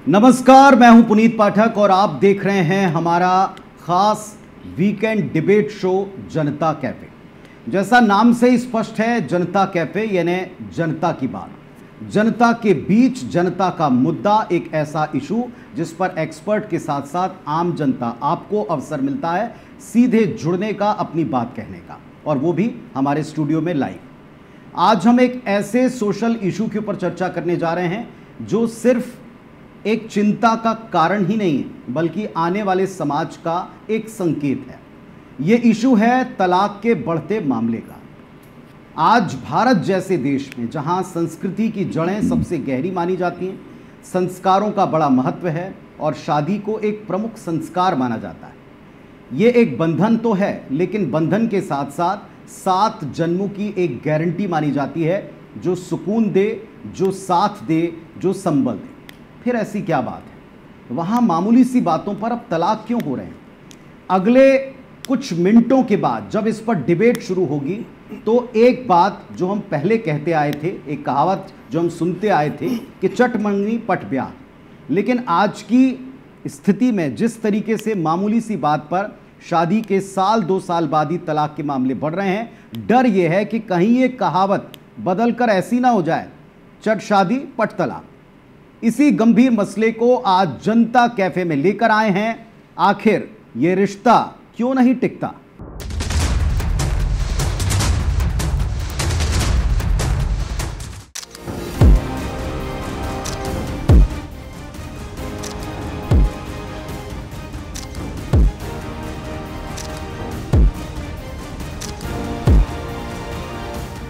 नमस्कार, मैं हूं पुनीत पाठक और आप देख रहे हैं हमारा खास वीकेंड डिबेट शो जनता कैफे। जैसा नाम से ही स्पष्ट है, जनता कैफे यानी जनता की बात, जनता के बीच जनता का मुद्दा, एक ऐसा इशू जिस पर एक्सपर्ट के साथ साथ आम जनता आपको अवसर मिलता है सीधे जुड़ने का, अपनी बात कहने का, और वो भी हमारे स्टूडियो में लाइव। आज हम एक ऐसे सोशल इशू के ऊपर चर्चा करने जा रहे हैं जो सिर्फ एक चिंता का कारण ही नहीं है बल्कि आने वाले समाज का एक संकेत है। ये इशू है तलाक के बढ़ते मामले का। आज भारत जैसे देश में जहां संस्कृति की जड़ें सबसे गहरी मानी जाती हैं, संस्कारों का बड़ा महत्व है और शादी को एक प्रमुख संस्कार माना जाता है। ये एक बंधन तो है, लेकिन बंधन के साथ साथ 7 जन्मों की एक गारंटी मानी जाती है जो सुकून दे, जो साथ दे, जो संबल दे। फिर ऐसी क्या बात है? वहाँ मामूली सी बातों पर अब तलाक क्यों हो रहे हैं? अगले कुछ मिनटों के बाद जब इस पर डिबेट शुरू होगी तो एक बात जो हम पहले कहते आए थे, एक कहावत जो हम सुनते आए थे कि चट मंगनी पट ब्याह, लेकिन आज की स्थिति में जिस तरीके से मामूली सी बात पर शादी के साल 2 साल बाद ही तलाक के मामले बढ़ रहे हैं, डर यह है कि कहीं ये कहावत बदल कर ऐसी ना हो जाए चट शादी पट तलाक। इसी गंभीर मसले को आज जनता कैफे में लेकर आए हैं। आखिर ये रिश्ता क्यों नहीं टिकता?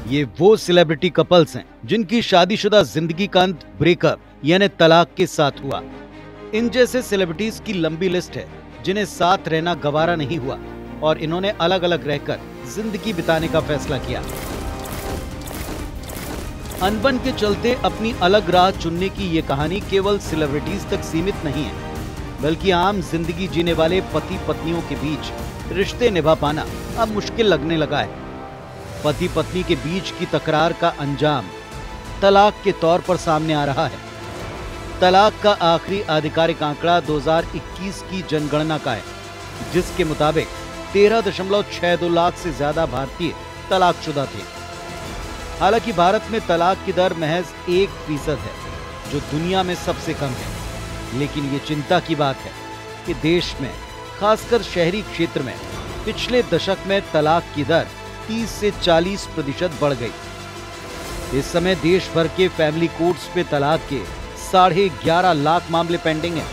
ये वो सेलिब्रिटी कपल्स हैं जिनकी शादीशुदा जिंदगी का अंत ब्रेकअप यानी तलाक के साथ हुआ। इन जैसे सेलिब्रिटीज की लंबी लिस्ट है जिन्हें साथ रहना गवारा नहीं हुआ और इन्होंने अलग अलग रहकर जिंदगी बिताने का फैसला किया। अनबन के चलते अपनी अलग राह चुनने की ये कहानी केवल सेलिब्रिटीज तक सीमित नहीं है, बल्कि आम जिंदगी जीने वाले पति पत्नियों के बीच रिश्ते निभा पाना अब मुश्किल लगने लगा है। पति पत्नी के बीच की तकरार का अंजाम तलाक के तौर पर सामने आ रहा है। तलाक का आखिरी आधिकारिक आंकड़ा 2021 की जनगणना का है, जिसके मुताबिक 13.62 लाख से ज्यादा भारतीय तलाकशुदा थे। हालांकि भारत में तलाक की दर महज 1% है, जो दुनिया में सबसे कम है। लेकिन ये चिंता की बात है कि देश में, खासकर शहरी क्षेत्र में, पिछले दशक में तलाक की दर 30 से 40% बढ़ गई। इस समय देश भर के फैमिली कोर्ट्स पे तलाक के 11.5 लाख मामले पेंडिंग हैं।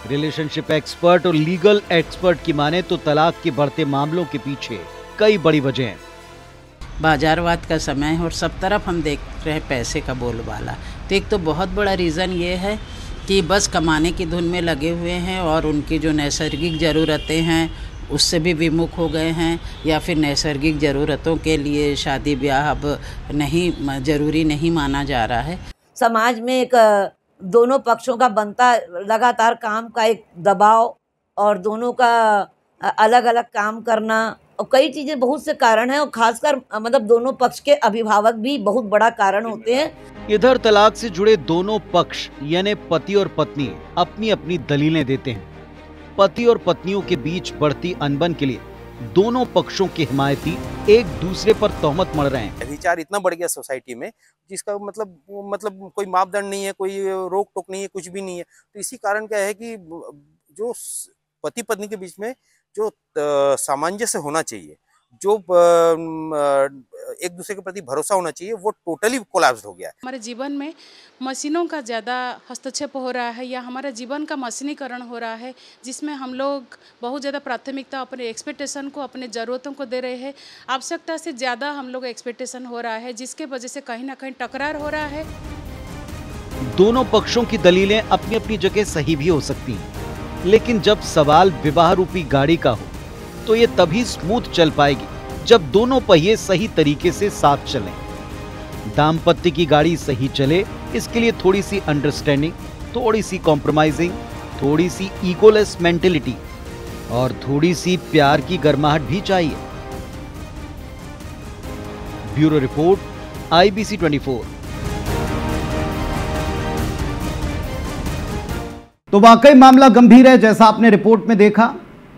रिलेशनशिप एक्सपर्ट और लीगल एक्सपर्ट की माने तो तलाक के बढ़ते मामलों के पीछे कई बड़ी वजह हैं। बाजारवाद का समय है और सब तरफ हम देख रहे हैं पैसे का बोलबाला। तो एक तो बहुत बड़ा रीज़न ये है कि बस कमाने की धुन में लगे हुए हैं और उनकी जो नैसर्गिक ज़रूरतें हैं उससे भी विमुख हो गए हैं, या फिर नैसर्गिक ज़रूरतों के लिए शादी ब्याह अब ज़रूरी नहीं माना जा रहा है। समाज में एक दोनों पक्षों का बनता लगातार काम का एक दबाव और दोनों का अलग अलग काम करना और कई चीज़ें, बहुत से कारण हैं और खासकर मतलब दोनों पक्ष के अभिभावक भी बहुत बड़ा कारण होते हैं। इधर तलाक से जुड़े दोनों पक्ष यानी पति और पत्नी अपनी अपनी दलीलें देते हैं। पति और पत्नियों के बीच बढ़ती अनबन के लिए दोनों पक्षों के हिमायती एक दूसरे पर तोहमत मढ़ रहे हैं। विचार इतना बढ़ गया सोसाइटी में जिसका मतलब कोई मापदंड नहीं है, कोई रोक टोक नहीं है, कुछ भी नहीं है। तो इसी कारण क्या है कि जो पति पत्नी के बीच में जो सामंजस्य होना चाहिए, जो एक दूसरे के प्रति भरोसा होना चाहिए, वो टोटली कोलैप्स हो गया है। हमारे जीवन में मशीनों का ज़्यादा हस्तक्षेप हो रहा है या हमारा जीवन का मशीनीकरण हो रहा है, जिसमें हम लोग बहुत ज़्यादा प्राथमिकता अपने एक्सपेक्टेशन को, अपने ज़रूरतों को दे रहे हैं। आवश्यकता से ज़्यादा हम लोग एक्सपेक्टेशन हो रहा है, जिसके वजह से कहीं ना कहीं टकरार हो रहा है। दोनों पक्षों की दलीलें अपनी अपनी जगह सही भी हो सकती हैं, लेकिन जब सवाल विवाह रूपी गाड़ी का हो तो ये तभी स्मूथ चल पाएगी जब दोनों पहिए सही तरीके से साथ चलें। दाम्पत्य की गाड़ी सही चले, इसके लिए थोड़ी सी अंडरस्टैंडिंग, थोड़ी सी कॉम्प्रोमाइजिंग, थोड़ी सी ईगोलेस मेंटेलिटी और थोड़ी सी प्यार की गर्माहट भी चाहिए। Bureau report, IBC 24। तो वाकई मामला गंभीर है, जैसा आपने रिपोर्ट में देखा।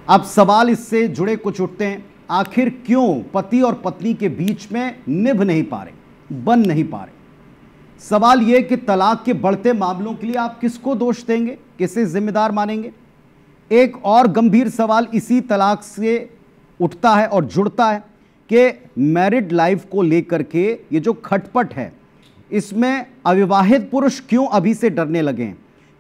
अब सवाल इससे जुड़े कुछ उठते हैं, आखिर क्यों पति और पत्नी के बीच में निभ नहीं पा रहे, बन नहीं पा रहे। सवाल यह कि तलाक के बढ़ते मामलों के लिए आप किसको दोष देंगे, किसे जिम्मेदार मानेंगे। एक और गंभीर सवाल इसी तलाक से उठता है और जुड़ता है कि मैरिड लाइफ को लेकर के ये जो खटपट है, इसमें अविवाहित पुरुष क्यों अभी से डरने लगे हैं,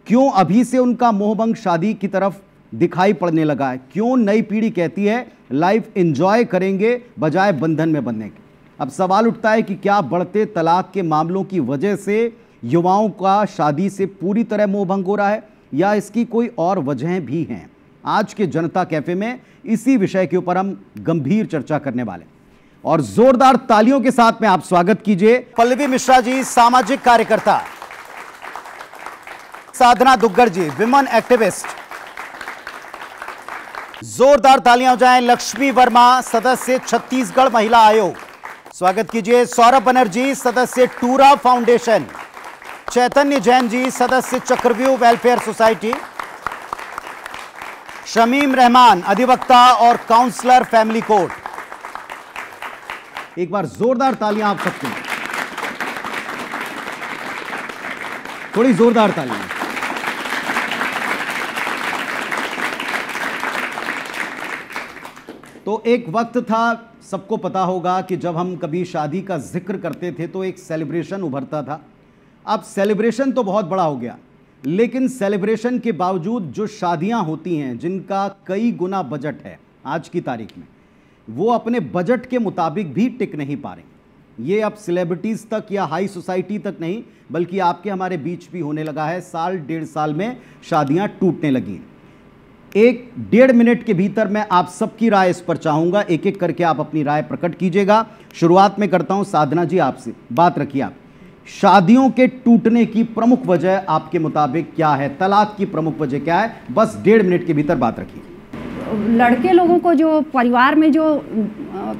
क्यों अभी से उनका मोहभंग शादी की तरफ दिखाई पड़ने लगा है, क्यों नई पीढ़ी कहती है लाइफ एंजॉय करेंगे बजाय बंधन में बंधने के। अब सवाल उठता है कि क्या बढ़ते तलाक के मामलों की वजह से युवाओं का शादी से पूरी तरह मोहभंग हो रहा है या इसकी कोई और वजहें भी हैं। आज के जनता कैफे में इसी विषय के ऊपर हम गंभीर चर्चा करने वाले हैं और जोरदार तालियों के साथ में आप स्वागत कीजिए पल्लवी मिश्रा जी, सामाजिक कार्यकर्ता, साधना दुग्गड़ जी, विमेन एक्टिविस्ट। जोरदार तालियां हो जाएं लक्ष्मी वर्मा, सदस्य छत्तीसगढ़ महिला आयोग। स्वागत कीजिए सौरभ बनर्जी, सदस्य टूरा फाउंडेशन। चैतन्य जैन जी, सदस्य चक्रव्यूह वेलफेयर सोसाइटी। शमीम रहमान, अधिवक्ता और काउंसलर फैमिली कोर्ट। एक बार जोरदार तालियां आप सबके लिए, थोड़ी जोरदार तालियां। तो एक वक्त था, सबको पता होगा कि जब हम कभी शादी का जिक्र करते थे तो एक सेलिब्रेशन उभरता था। अब सेलिब्रेशन तो बहुत बड़ा हो गया, लेकिन सेलिब्रेशन के बावजूद जो शादियां होती हैं जिनका कई गुना बजट है आज की तारीख में, वो अपने बजट के मुताबिक भी टिक नहीं पा रहे। ये अब सेलिब्रिटीज़ तक या हाई सोसाइटी तक नहीं, बल्कि आपके हमारे बीच भी होने लगा है। साल डेढ़ साल में शादियां टूटने लगी। एक डेढ़ मिनट के भीतर मैं आप सबकी राय इस पर चाहूंगा, एक एक करके आप अपनी राय प्रकट कीजिएगा। शुरुआत में करता हूं साधना जी, आपसे बात रखिए। आप शादियों के टूटने की प्रमुख वजह आपके मुताबिक क्या है, तलाक की प्रमुख वजह क्या है, बस डेढ़ मिनट के भीतर बात रखिए। लड़के लोगों को जो परिवार में जो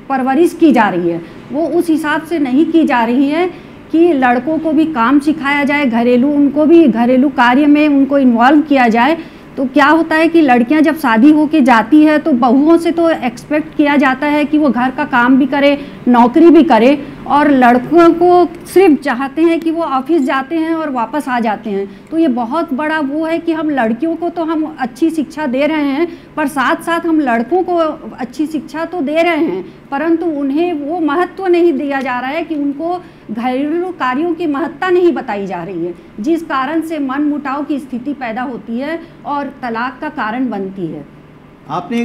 परवरिश की जा रही है वो उस हिसाब से नहीं की जा रही है कि लड़कों को भी काम सिखाया जाए, उनको भी घरेलू कार्य में उनको इन्वॉल्व किया जाए। तो क्या होता है कि लड़कियां जब शादी होके जाती है तो बहुओं से तो एक्सपेक्ट किया जाता है कि वो घर का काम भी करे, नौकरी भी करे, और लड़कों को सिर्फ चाहते हैं कि वो ऑफिस जाते हैं और वापस आ जाते हैं। तो ये बहुत बड़ा वो है कि हम लड़कियों को तो हम अच्छी शिक्षा दे रहे हैं, पर साथ साथ हम लड़कों को अच्छी शिक्षा तो दे रहे हैं, परंतु उन्हें वो महत्व नहीं दिया जा रहा है कि उनको घरेलू कार्यों की महत्ता नहीं बताई जा रही है, जिस कारण से मन मुटाव की स्थिति पैदा होती है और तलाक का कारण बनती है। आपने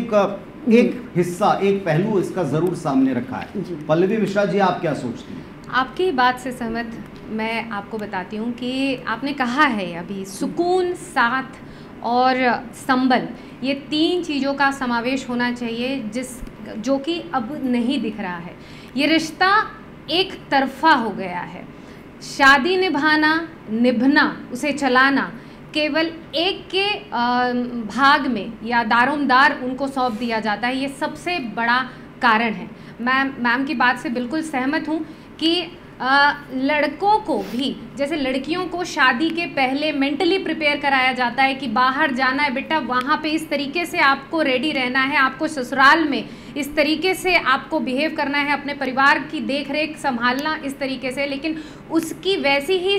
एक हिस्सा, एक पहलू इसका जरूर सामने रखा है। पल्लवी मिश्रा जी, आप क्या सोचती हैं? आपकी बात से सहमत मैं आपको बताती हूँ कि आपने कहा है अभी सुकून, साथ और संबल, ये तीन चीज़ों का समावेश होना चाहिए जो कि अब नहीं दिख रहा है। ये रिश्ता एक तरफा हो गया है। शादी निभना, उसे चलाना केवल एक के भाग में या दारोमदार उनको सौंप दिया जाता है। ये सबसे बड़ा कारण है। मैं मैम की बात से बिल्कुल सहमत हूँ कि लड़कों को भी, जैसे लड़कियों को शादी के पहले मेंटली प्रिपेयर कराया जाता है कि बाहर जाना है बेटा, वहाँ पे इस तरीके से आपको रेडी रहना है, आपको ससुराल में इस तरीके से आपको बिहेव करना है, अपने परिवार की देख रेख संभालना इस तरीके से, लेकिन उसकी वैसी ही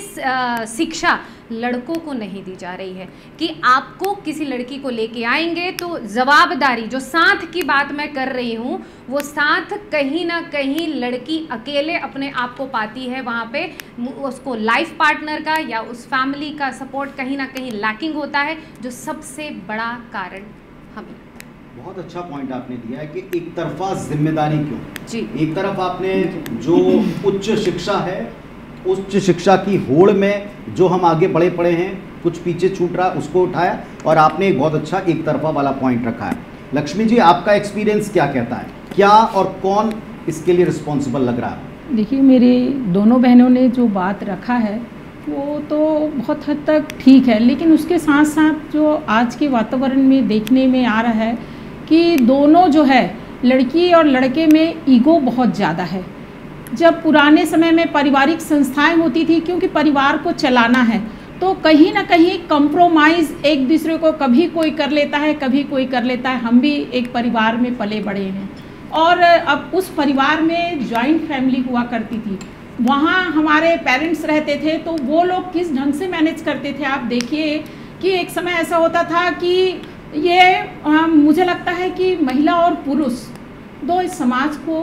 शिक्षा लड़कों को नहीं दी जा रही है कि आपको किसी लड़की को लेके आएंगे तो जवाबदारी, जो साथ की बात मैं कर रही हूँ, वो साथ कहीं ना कहीं लड़की अकेले अपने आप को पाती है। वहाँ पे उसको लाइफ पार्टनर का या उस फैमिली का सपोर्ट कहीं ना कहीं लैकिंग होता है, जो सबसे बड़ा कारण हमें। बहुत अच्छा पॉइंट आपने दिया है कि एक तरफा जिम्मेदारी क्यों जी। एक तरफ आपने जो उच्च शिक्षा है, उच्च शिक्षा की होड़ में जो हम आगे बढ़े पड़े हैं, कुछ पीछे छूट रहा, उसको उठाया, और आपने एक बहुत अच्छा एक तरफा वाला पॉइंट रखा है। लक्ष्मी जी, आपका एक्सपीरियंस क्या कहता है, क्या और कौन इसके लिए रिस्पॉन्सिबल लग रहा है? देखिए, मेरी दोनों बहनों ने जो बात रखा है वो तो बहुत हद तक ठीक है, लेकिन उसके साथ साथ जो आज के वातावरण में देखने में आ रहा है कि दोनों जो है, लड़की और लड़के में ईगो बहुत ज़्यादा है। जब पुराने समय में पारिवारिक संस्थाएं होती थी, क्योंकि परिवार को चलाना है तो कहीं ना कहीं कंप्रोमाइज़ एक दूसरे को कभी कोई कर लेता है, कभी कोई कर लेता है। हम भी एक परिवार में पले बड़े हैं और अब उस परिवार में जॉइंट फैमिली हुआ करती थी, वहाँ हमारे पेरेंट्स रहते थे, तो वो लोग किस ढंग से मैनेज करते थे। आप देखिए कि एक समय ऐसा होता था कि ये मुझे लगता है कि महिला और पुरुष दो इस समाज को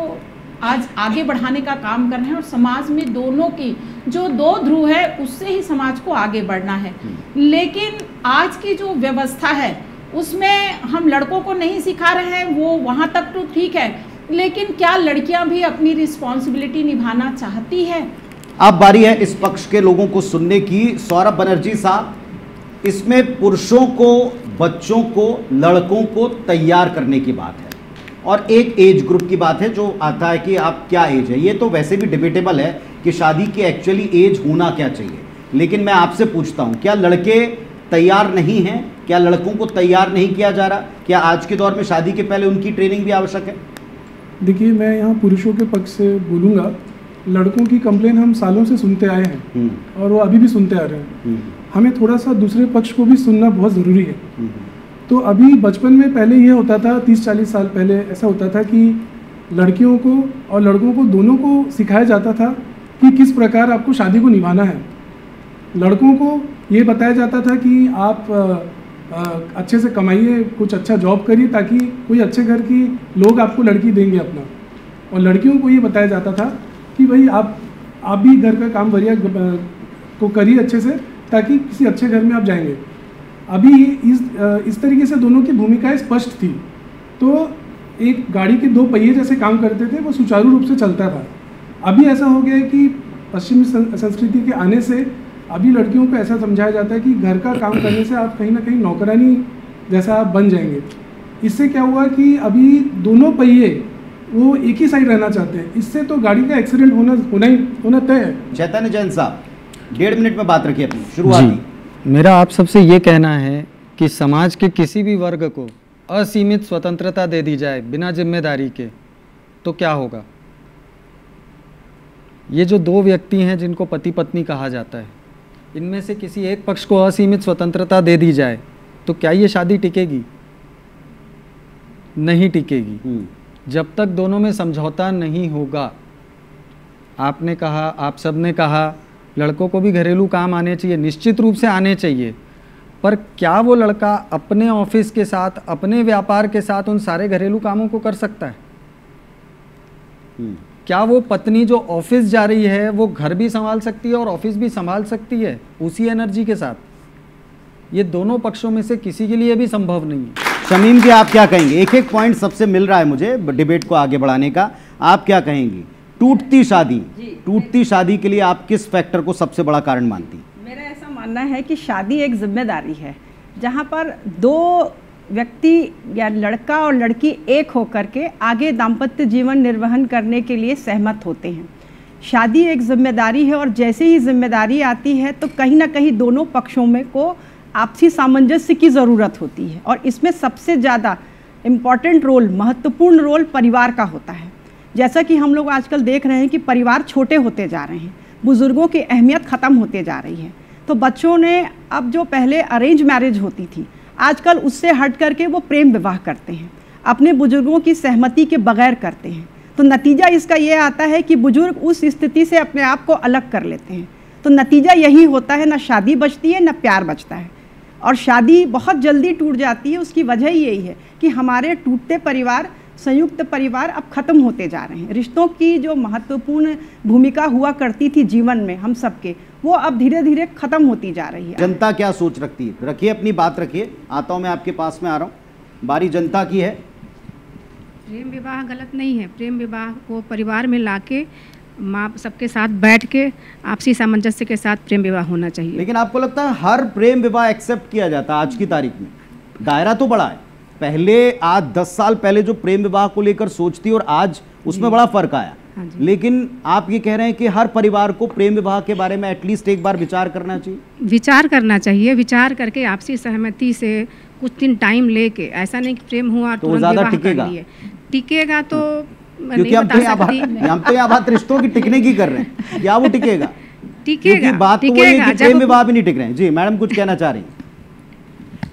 आज आगे बढ़ाने का काम कर रहे हैं और समाज में दोनों की जो दो ध्रुव है उससे ही समाज को आगे बढ़ना है। लेकिन आज की जो व्यवस्था है उसमें हम लड़कों को नहीं सिखा रहे हैं, वो वहाँ तक तो ठीक है, लेकिन क्या लड़कियां भी अपनी रिस्पॉन्सिबिलिटी निभाना चाहती है? अब बारी है इस पक्ष के लोगों को सुनने की। सौरभ बनर्जी साहब, इसमें पुरुषों को, बच्चों को, लड़कों को तैयार करने की बात है और एक एज ग्रुप की बात है जो आता है कि आप क्या एज है। ये तो वैसे भी डिबेटेबल है कि शादी की एक्चुअली एज होना क्या चाहिए, लेकिन मैं आपसे पूछता हूँ, क्या लड़के तैयार नहीं हैं? क्या लड़कों को तैयार नहीं किया जा रहा? क्या आज के दौर में शादी के पहले उनकी ट्रेनिंग भी आवश्यक है? देखिए, मैं यहाँ पुरुषों के पक्ष से बोलूँगा। लड़कों की कंप्लेन हम सालों से सुनते आए हैं और वो अभी भी सुनते आ रहे हैं। हमें थोड़ा सा दूसरे पक्ष को भी सुनना बहुत ज़रूरी है। तो अभी बचपन में पहले ये होता था, 30-40 साल पहले ऐसा होता था कि लड़कियों को और लड़कों को दोनों को सिखाया जाता था कि किस प्रकार आपको शादी को निभाना है। लड़कों को ये बताया जाता था कि आप अच्छे से कमाइए, कुछ अच्छा जॉब करिए ताकि कोई अच्छे घर की लोग आपको लड़की देंगे अपना, और लड़कियों को ये बताया जाता था कि भाई आप भी घर का काम बढ़िया को करिए अच्छे से ताकि किसी अच्छे घर में आप जाएंगे। अभी इस तरीके से दोनों की भूमिकाएं स्पष्ट थी, तो एक गाड़ी के दो पहिए जैसे काम करते थे, वो सुचारू रूप से चलता था। अभी ऐसा हो गया है कि पश्चिमी संस्कृति के आने से अभी लड़कियों को ऐसा समझाया जाता है कि घर का काम करने से आप कहीं ना कहीं नौकरानी जैसा आप बन जाएंगे। इससे क्या हुआ कि अभी दोनों पहिए वो एक ही साइड रहना चाहते हैं, इससे तो गाड़ी का एक्सीडेंट होना तय है। चैतन्य जैन साहब, 1.5 मिनट में बात रखिए अपनी शुरुआती। मेरा आप सबसे ये कहना है कि समाज के किसी भी वर्ग को असीमित स्वतंत्रता दे दी जाए बिना जिम्मेदारी के, तो क्या होगा? ये जो दो व्यक्ति हैं जिनको पति पत्नी कहा जाता है, इनमें से किसी एक पक्ष को असीमित स्वतंत्रता दे दी जाए तो क्या ये शादी टिकेगी? नहीं टिकेगी। जब तक दोनों में समझौता नहीं होगा। आपने कहा, आप सब ने कहा, लड़कों को भी घरेलू काम आने चाहिए, निश्चित रूप से आने चाहिए, पर क्या वो लड़का अपने ऑफिस के साथ, अपने व्यापार के साथ उन सारे घरेलू कामों को कर सकता है? क्या वो पत्नी जो ऑफिस जा रही है वो घर भी संभाल सकती है और ऑफिस भी संभाल सकती है उसी एनर्जी के साथ? ये दोनों पक्षों में से किसी के लिए भी संभव नहीं है। शमीम जी, आप क्या कहेंगे? एक एक पॉइंट सबसे मिल रहा है मुझे डिबेट को आगे बढ़ाने का। आप क्या कहेंगी? टूटती शादी के लिए आप किस फैक्टर को सबसे बड़ा कारण मानती? मेरा ऐसा मानना है कि शादी एक जिम्मेदारी है, जहाँ पर दो व्यक्ति या लड़का और लड़की एक होकर के आगे दाम्पत्य जीवन निर्वहन करने के लिए सहमत होते हैं। शादी एक जिम्मेदारी है और जैसे ही जिम्मेदारी आती है तो कहीं ना कहीं दोनों पक्षों में को आपसी सामंजस्य की ज़रूरत होती है, और इसमें सबसे ज़्यादा इम्पॉर्टेंट रोल, महत्वपूर्ण रोल परिवार का होता है। जैसा कि हम लोग आजकल देख रहे हैं कि परिवार छोटे होते जा रहे हैं, बुज़ुर्गों की अहमियत ख़त्म होते जा रही है। तो बच्चों ने अब जो पहले अरेंज मैरिज होती थी, आजकल उससे हट करके वो प्रेम विवाह करते हैं, अपने बुजुर्गों की सहमति के बगैर करते हैं। तो नतीजा इसका ये आता है कि बुजुर्ग उस स्थिति से अपने आप को अलग कर लेते हैं। तो नतीजा यही होता है, ना शादी बचती है, ना प्यार बचता है, और शादी बहुत जल्दी टूट जाती है। उसकी वजह यही है कि हमारे टूटते परिवार, संयुक्त परिवार अब ख़त्म होते जा रहे हैं। रिश्तों की जो महत्वपूर्ण भूमिका हुआ करती थी जीवन में हम सबके, वो अब धीरे धीरे ख़त्म होती जा रही है। जनता क्या सोच रखती है? रखिए अपनी बात रखिए, आता हूँ मैं आपके पास में, आ रहा हूँ। बारी जनता की है। प्रेम विवाह गलत नहीं है। प्रेम विवाह को परिवार में लाके माँ सबके साथ बैठ के आपसी सामंजस्य के साथ प्रेम विवाह होना चाहिए। लेकिन आपको लगता है हर प्रेम विवाह एक्सेप्ट किया जाता है आज की तारीख में? दायरा तो बड़ा है। पहले आज 10 साल पहले जो प्रेम विवाह को लेकर सोचती और आज उसमें बड़ा फर्क आया। लेकिन आप ये कह रहे हैं कि हर परिवार को प्रेम विवाह के बारे में एटलीस्ट एक बार विचार करना चाहिए। विचार करना चाहिए, विचार करके आपसी सहमति से कुछ दिन टाइम लेके, ऐसा नहीं कि प्रेम हुआ तो ज़्यादा टिकेगा। टिकेगा तो क्योंकि हम तो यहाँ बात रिश्तों की टिकने की कर रहे हैं, क्या वो टिकेगा? क्योंकि बात तो वही है कि प्रेम विवाह भी नहीं टिक रहे हैं। जी मैडम कुछ कहना चाह रही हैं,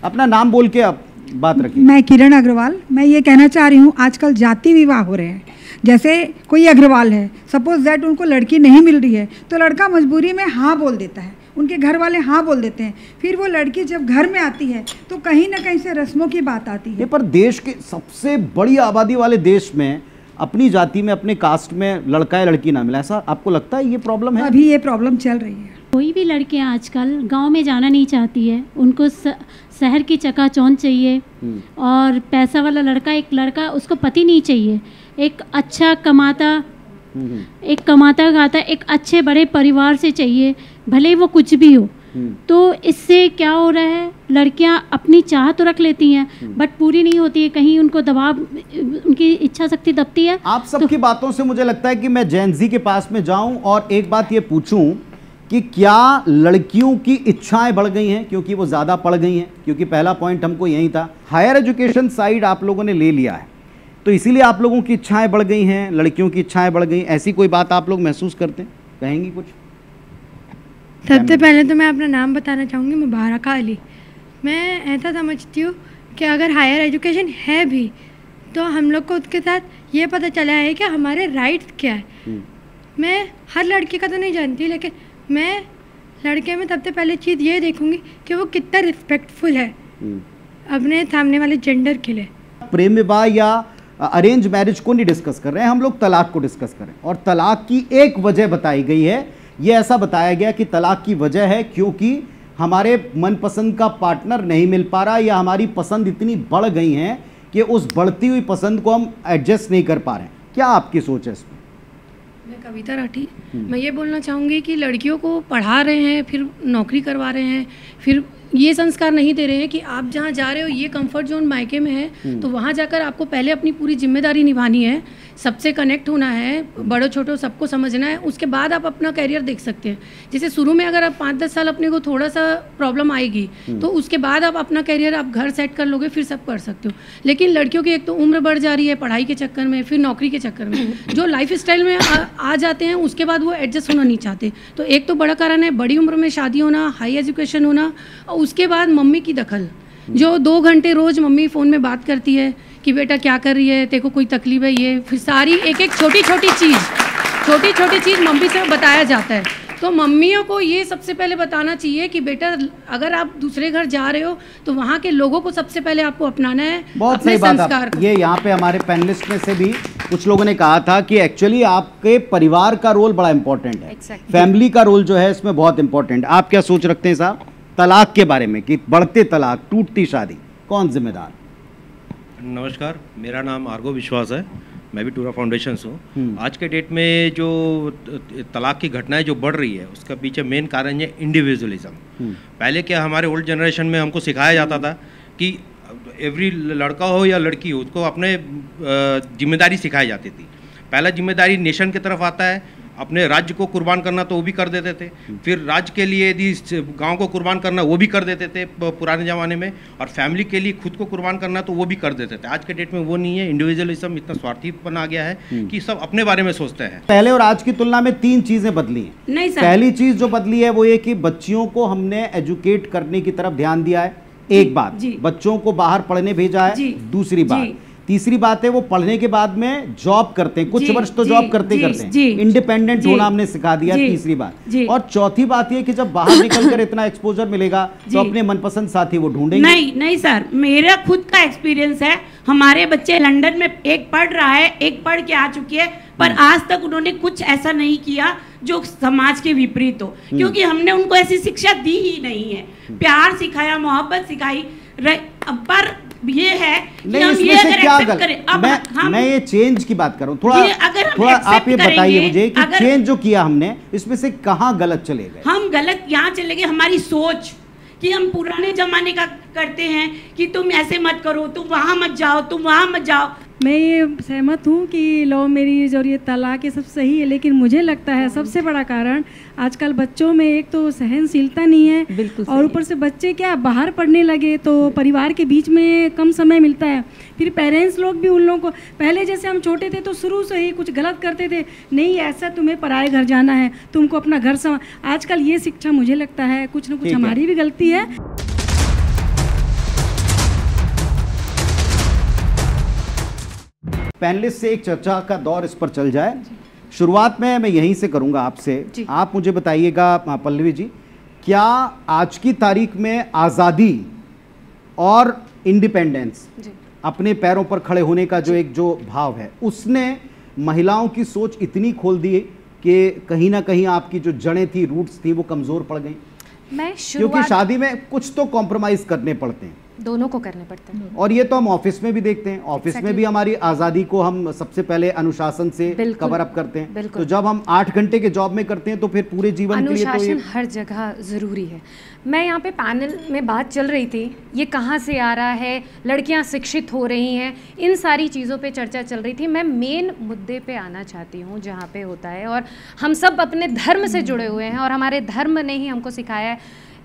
अपना नाम बोल के आप बात रखिए। मैं किरण अग्रवाल, मैं ये कहना चाह रही हूँ आजकल जाति विवाह हो रहे हैं। जैसे कोई अग्रवाल है, सपोज दैट उनको लड़की नहीं मिल रही है तो लड़का मजबूरी में हाँ बोल देता है, उनके घर वाले हाँ बोल देते हैं, फिर वो लड़की जब घर में आती है तो कहीं ना कहीं से रस्मों की बात आती है। पर देश के सबसे बड़ी आबादी वाले देश में अपनी जाति में, अपने कास्ट में लड़का या लड़की ना मिला, ऐसा आपको लगता है ये प्रॉब्लम है? अभी ये प्रॉब्लम चल रही है। कोई भी लड़कियां आजकल गांव में जाना नहीं चाहती है, उनको शहर की चकाचौंध चाहिए। और पैसा वाला लड़का, एक लड़का उसको पति नहीं चाहिए, एक अच्छा कमाता, एक कमाता खाता, एक अच्छे बड़े परिवार से चाहिए, भले वो कुछ भी हो। तो इससे क्या हो रहा है, लड़कियां अपनी चाह तो रख लेती हैं बट पूरी नहीं होती है, कहीं उनको दबाव, उनकी इच्छा शक्ति दबती है। आप सबकी बातों से मुझे लगता है कि मैं जैन जी के पास में जाऊं और एक बात ये पूछूं कि क्या लड़कियों की इच्छाएं बढ़ गई हैं क्योंकि वो ज़्यादा पढ़ गई हैं? क्योंकि पहला पॉइंट हमको यही था, हायर एजुकेशन साइड आप लोगों ने ले लिया है, तो इसीलिए आप लोगों की इच्छाएं बढ़ गई हैं, लड़कियों की इच्छाएं बढ़ गई, ऐसी कोई बात आप लोग महसूस करते हैं? कहेंगी कुछ? सबसे पहले तो मैं अपना नाम बताना चाहूँगी, मुबारका अली। मैं ऐसा समझती हूँ कि अगर हायर एजुकेशन है भी तो हम लोग को उसके साथ ये पता चला है कि हमारे राइट्स क्या है। मैं हर लड़की का तो नहीं जानती, लेकिन मैं लड़के में सबसे पहले चीज़ ये देखूँगी कि वो कितना रिस्पेक्टफुल है अपने सामने वाले जेंडर के लिए। प्रेम विवाह या अरेंज मैरिज को नहीं डिस्कस कर रहे हैं हम लोग, तलाक को डिस्कस कर रहे हैं। और तलाक की एक वजह बताई गई है, ये ऐसा बताया गया कि तलाक की वजह है क्योंकि हमारे मनपसंद का पार्टनर नहीं मिल पा रहा, या हमारी पसंद इतनी बढ़ गई है कि उस बढ़ती हुई पसंद को हम एडजस्ट नहीं कर पा रहे हैं। क्या आपकी सोच है इसमें? मैं कविता राठी, मैं ये बोलना चाहूँगी कि लड़कियों को पढ़ा रहे हैं, फिर नौकरी करवा रहे हैं, फिर ये संस्कार नहीं दे रहे हैं कि आप जहाँ जा रहे हो ये कंफर्ट जोन मायके में है, तो वहाँ जाकर आपको पहले अपनी पूरी जिम्मेदारी निभानी है, सबसे कनेक्ट होना है, बड़ों छोटों सबको समझना है, उसके बाद आप अपना करियर देख सकते हैं। जैसे शुरू में अगर आप 5-10 साल अपने को थोड़ा सा प्रॉब्लम आएगी तो उसके बाद आप अपना करियर, आप घर सेट कर लोगे, फिर सब कर सकते हो। लेकिन लड़कियों की एक तो उम्र बढ़ जा रही है पढ़ाई के चक्कर में, फिर नौकरी के चक्कर में, जो लाइफ स्टाइल में आ जाते हैं उसके बाद वो एडजस्ट होना नहीं चाहते। तो एक तो बड़ा कारण है बड़ी उम्र में शादी होना, हाई एजुकेशन होना, और उसके बाद मम्मी की दखल, जो 2 घंटे रोज मम्मी फ़ोन में बात करती है कि बेटा क्या कर रही है, तेरे को कोई तकलीफ है, ये फिर सारी एक एक छोटी छोटी चीज़ मम्मी से बताया जाता है। तो मम्मियों को ये सबसे पहले बताना चाहिए कि बेटा अगर आप दूसरे घर जा रहे हो तो वहाँ के लोगों को सबसे पहले आपको अपनाना है। बहुत सही बात। ये यहाँ पे हमारे पैनलिस्ट में से भी कुछ लोगों ने कहा था कि एक्चुअली आपके परिवार का रोल बड़ा इंपॉर्टेंट है, फैमिली का रोल जो है इसमें बहुत इंपॉर्टेंट। आप क्या सोच रखते हैं साहब तलाक के बारे में कि बढ़ते तलाक, टूटती शादी, कौन जिम्मेदार? नमस्कार, मेरा नाम आर्गो विश्वास है, मैं भी टूरा फाउंडेशन से हूँ। आज के डेट में जो तलाक की घटनाएं जो बढ़ रही है उसका पीछे मेन कारण है इंडिविजुअलिज्म। पहले क्या हमारे ओल्ड जनरेशन में हमको सिखाया जाता था कि एवरी लड़का हो या लड़की हो उसको अपने जिम्मेदारी सिखाई जाती थी। पहला जिम्मेदारी नेशन की तरफ आता है, अपने राज्य को कुर्बान करना तो वो भी कर देते थे, फिर राज्य के लिए यदि गांव को कुर्बान करना वो भी कर देते थे पुराने ज़माने में, और फैमिली के लिए खुद को कुर्बान करना तो वो भी कर देते थे। आज के डेट में वो नहीं है, इंडिविजुअलिज्म इतना स्वार्थीपन आ गया है कि सब अपने बारे में सोचते हैं। पहले और आज की तुलना में 3 चीज़ें बदली हैं। नहीं सर, पहली चीज़ जो बदली है वो ये कि बच्चियों को हमने एजुकेट करने की तरफ ध्यान दिया है, एक बात, बच्चों को बाहर पढ़ने भेजा है, दूसरी बात, तीसरी बात है वो पढ़ने के बाद में जॉब करते हैं, कुछ वर्ष तो जॉब करते हैं, इंडिपेंडेंट होना हमने सिखा दिया, तीसरी बात। और चौथी बात ये कि जब बाहर निकलकर इतना एक्सपोजर मिलेगा तो अपने मनपसंद साथी वो ढूंढेंगे। नहीं सर, मेरा खुद का एक्सपीरियंस है, हमारे बच्चे लंदन में एक पढ़ रहा है, एक पढ़ के आ चुकी है, पर आज तक उन्होंने कुछ ऐसा नहीं किया जो समाज के विपरीत हो, क्योंकि हमने उनको ऐसी शिक्षा दी ही नहीं है। प्यार सिखाया, मोहब्बत सिखाई, पर ये है कि हम ये अगर एक्सेप्ट करें, अब मैं ये चेंज की बात करूं, थोड़ा आप ये बताइए मुझे कि चेंज जो किया हमने इसमें से कहाँ गलत चले गए? हम गलत यहाँ चले गए, हमारी सोच कि हम पुराने जमाने का करते हैं कि तुम ऐसे मत करो, तुम वहाँ मत जाओ, तुम वहाँ मत जाओ, मैं ये सहमत हूँ कि लव मैरिज और ये तलाक ये सब सही है, लेकिन मुझे लगता है सबसे बड़ा कारण आजकल बच्चों में एक तो सहनशीलता नहीं है, और ऊपर से बच्चे क्या बाहर पढ़ने लगे तो परिवार के बीच में कम समय मिलता है। फिर पेरेंट्स लोग भी उन लोगों को, पहले जैसे हम छोटे थे तो शुरू से ही कुछ गलत करते थे, नहीं ऐसा तुम्हें पराए घर जाना है, तुमको अपना घर आजकल ये शिक्षा मुझे लगता है कुछ न कुछ हमारी भी गलती है। पैनलिस्ट से एक चर्चा का दौर इस पर चल जाए। शुरुआत में मैं यहीं से करूंगा आपसे। आप मुझे बताइएगा पल्लवी जी, क्या आज की तारीख में आज़ादी और इंडिपेंडेंस, अपने पैरों पर खड़े होने का जो भाव है, उसने महिलाओं की सोच इतनी खोल दी कि कहीं ना कहीं आपकी जो जड़ें थी, रूट्स थी, वो कमज़ोर पड़ गई? क्योंकि शादी में कुछ तो कॉम्प्रोमाइज़ करने पड़ते हैं, दोनों को करने पड़ते हैं। और ये तो हम ऑफिस में भी देखते हैं, ऑफिस में भी हमारी आज़ादी को हम सबसे पहले अनुशासन से कवर अप करते हैं। तो जब हम 8 घंटे के जॉब में करते हैं तो फिर पूरे जीवन के लिए तो ये हर जगह ज़रूरी है। मैं यहाँ पे पैनल में बात चल रही थी, ये कहाँ से आ रहा है, लड़कियाँ शिक्षित हो रही हैं, इन सारी चीज़ों पे चर्चा चल रही थी। मैं मेन मुद्दे पे आना चाहती हूँ जहाँ पे होता है, और हम सब अपने धर्म से जुड़े हुए हैं, और हमारे धर्म ने ही हमको सिखाया है,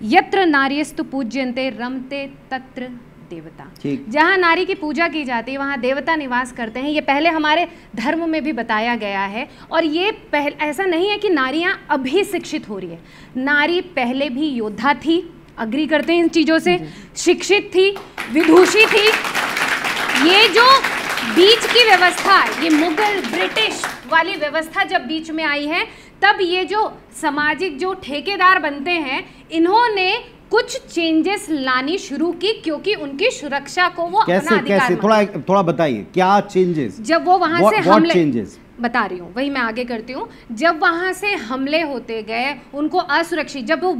यत्र नार्यस्तु पूज्यन्ते रमते तत्र देवता। जहाँ नारी की पूजा की जाती है वहाँ देवता निवास करते हैं। ये पहले हमारे धर्म में भी बताया गया है, और ये ऐसा नहीं है कि नारियाँ अभी शिक्षित हो रही है, नारी पहले भी योद्धा थी, अग्री करते हैं इन चीज़ों से, शिक्षित थी, विदुषी थी। ये जो बीच की व्यवस्था, ये मुगल ब्रिटिश वाली व्यवस्था जब बीच में आई है, तब ये जो सामाजिक जो ठेकेदार बनते हैं, इन्होंने कुछ चेंजेस लानी शुरू की, क्योंकि उनकी सुरक्षा को वो अपना अधिकार थोड़ा बताइए क्या चेंजेस। जब वो वहां से हमले, बता रही हूँ, वही मैं आगे करती हूँ। जब वहाँ से हमले होते गए, उनको असुरक्षित, जब वो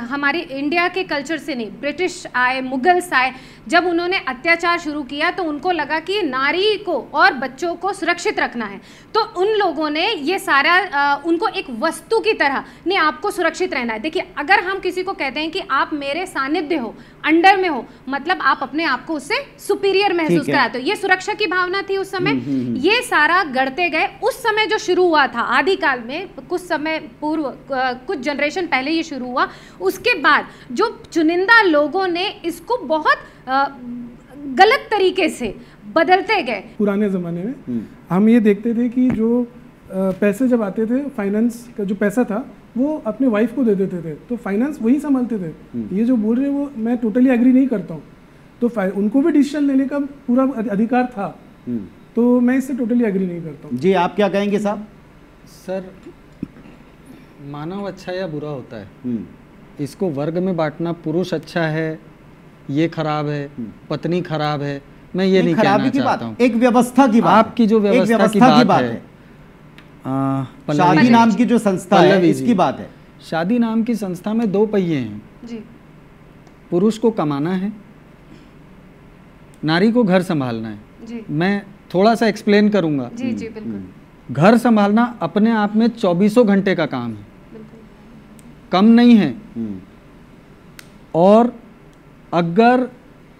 हमारी इंडिया के कल्चर से नहीं, ब्रिटिश आए, मुगल्स आए, जब उन्होंने अत्याचार शुरू किया तो उनको लगा कि नारी को और बच्चों को सुरक्षित रखना है, तो उन लोगों ने ये सारा उनको एक वस्तु की तरह, नहीं आपको सुरक्षित रहना है। देखिए, अगर हम किसी को कहते हैं कि आप मेरे सानिध्य हो, अंडर में हो, मतलब आप अपने आप को उससे सुपीरियर महसूस कराते हो, ये सुरक्षा की भावना थी उस समय। ये सारा गढ़ते गए। उस समय जो शुरू हुआ था आदिकाल में, कुछ समय पूर्व, कुछ जनरेशन पहले ये शुरू हुआ, उसके बाद जो चुनिंदा लोगों ने इसको बहुत गलत तरीके से बदलते गए। पुराने ज़माने में हम ये देखते थे कि जो पैसे जब आते थे, फाइनेंस का जो पैसा था वो अपने वाइफ को दे देते थे, तो फाइनेंस वही संभालते थे। ये जो बोल रहे हैं वो मैं टोटली एग्री नहीं करता हूँ। तो उनको भी डिसीजन लेने का पूरा अधिकार था, तो मैं इससे टोटली एग्री नहीं करता हूँ। जी, आप क्या कहेंगे साहब? सर, मानव अच्छा या बुरा होता है, इसको वर्ग में बांटना, पुरुष अच्छा है, ये खराब है, पत्नी खराब है, मैं ये नहीं कहना चाहता हूँ। एक व्यवस्था की बात, आपकी जो व्यवस्था की बात है, शादी नाम की जो संस्था है, इसकी बात है। शादी नाम की संस्था में 2 पहिए हैं जी। पुरुष को कमाना है, नारी को घर संभालना है जी। मैं थोड़ा सा एक्सप्लेन करूंगा जी जी बिल्कुल। घर संभालना अपने आप में 24 घंटे का काम है, कम नहीं है। और अगर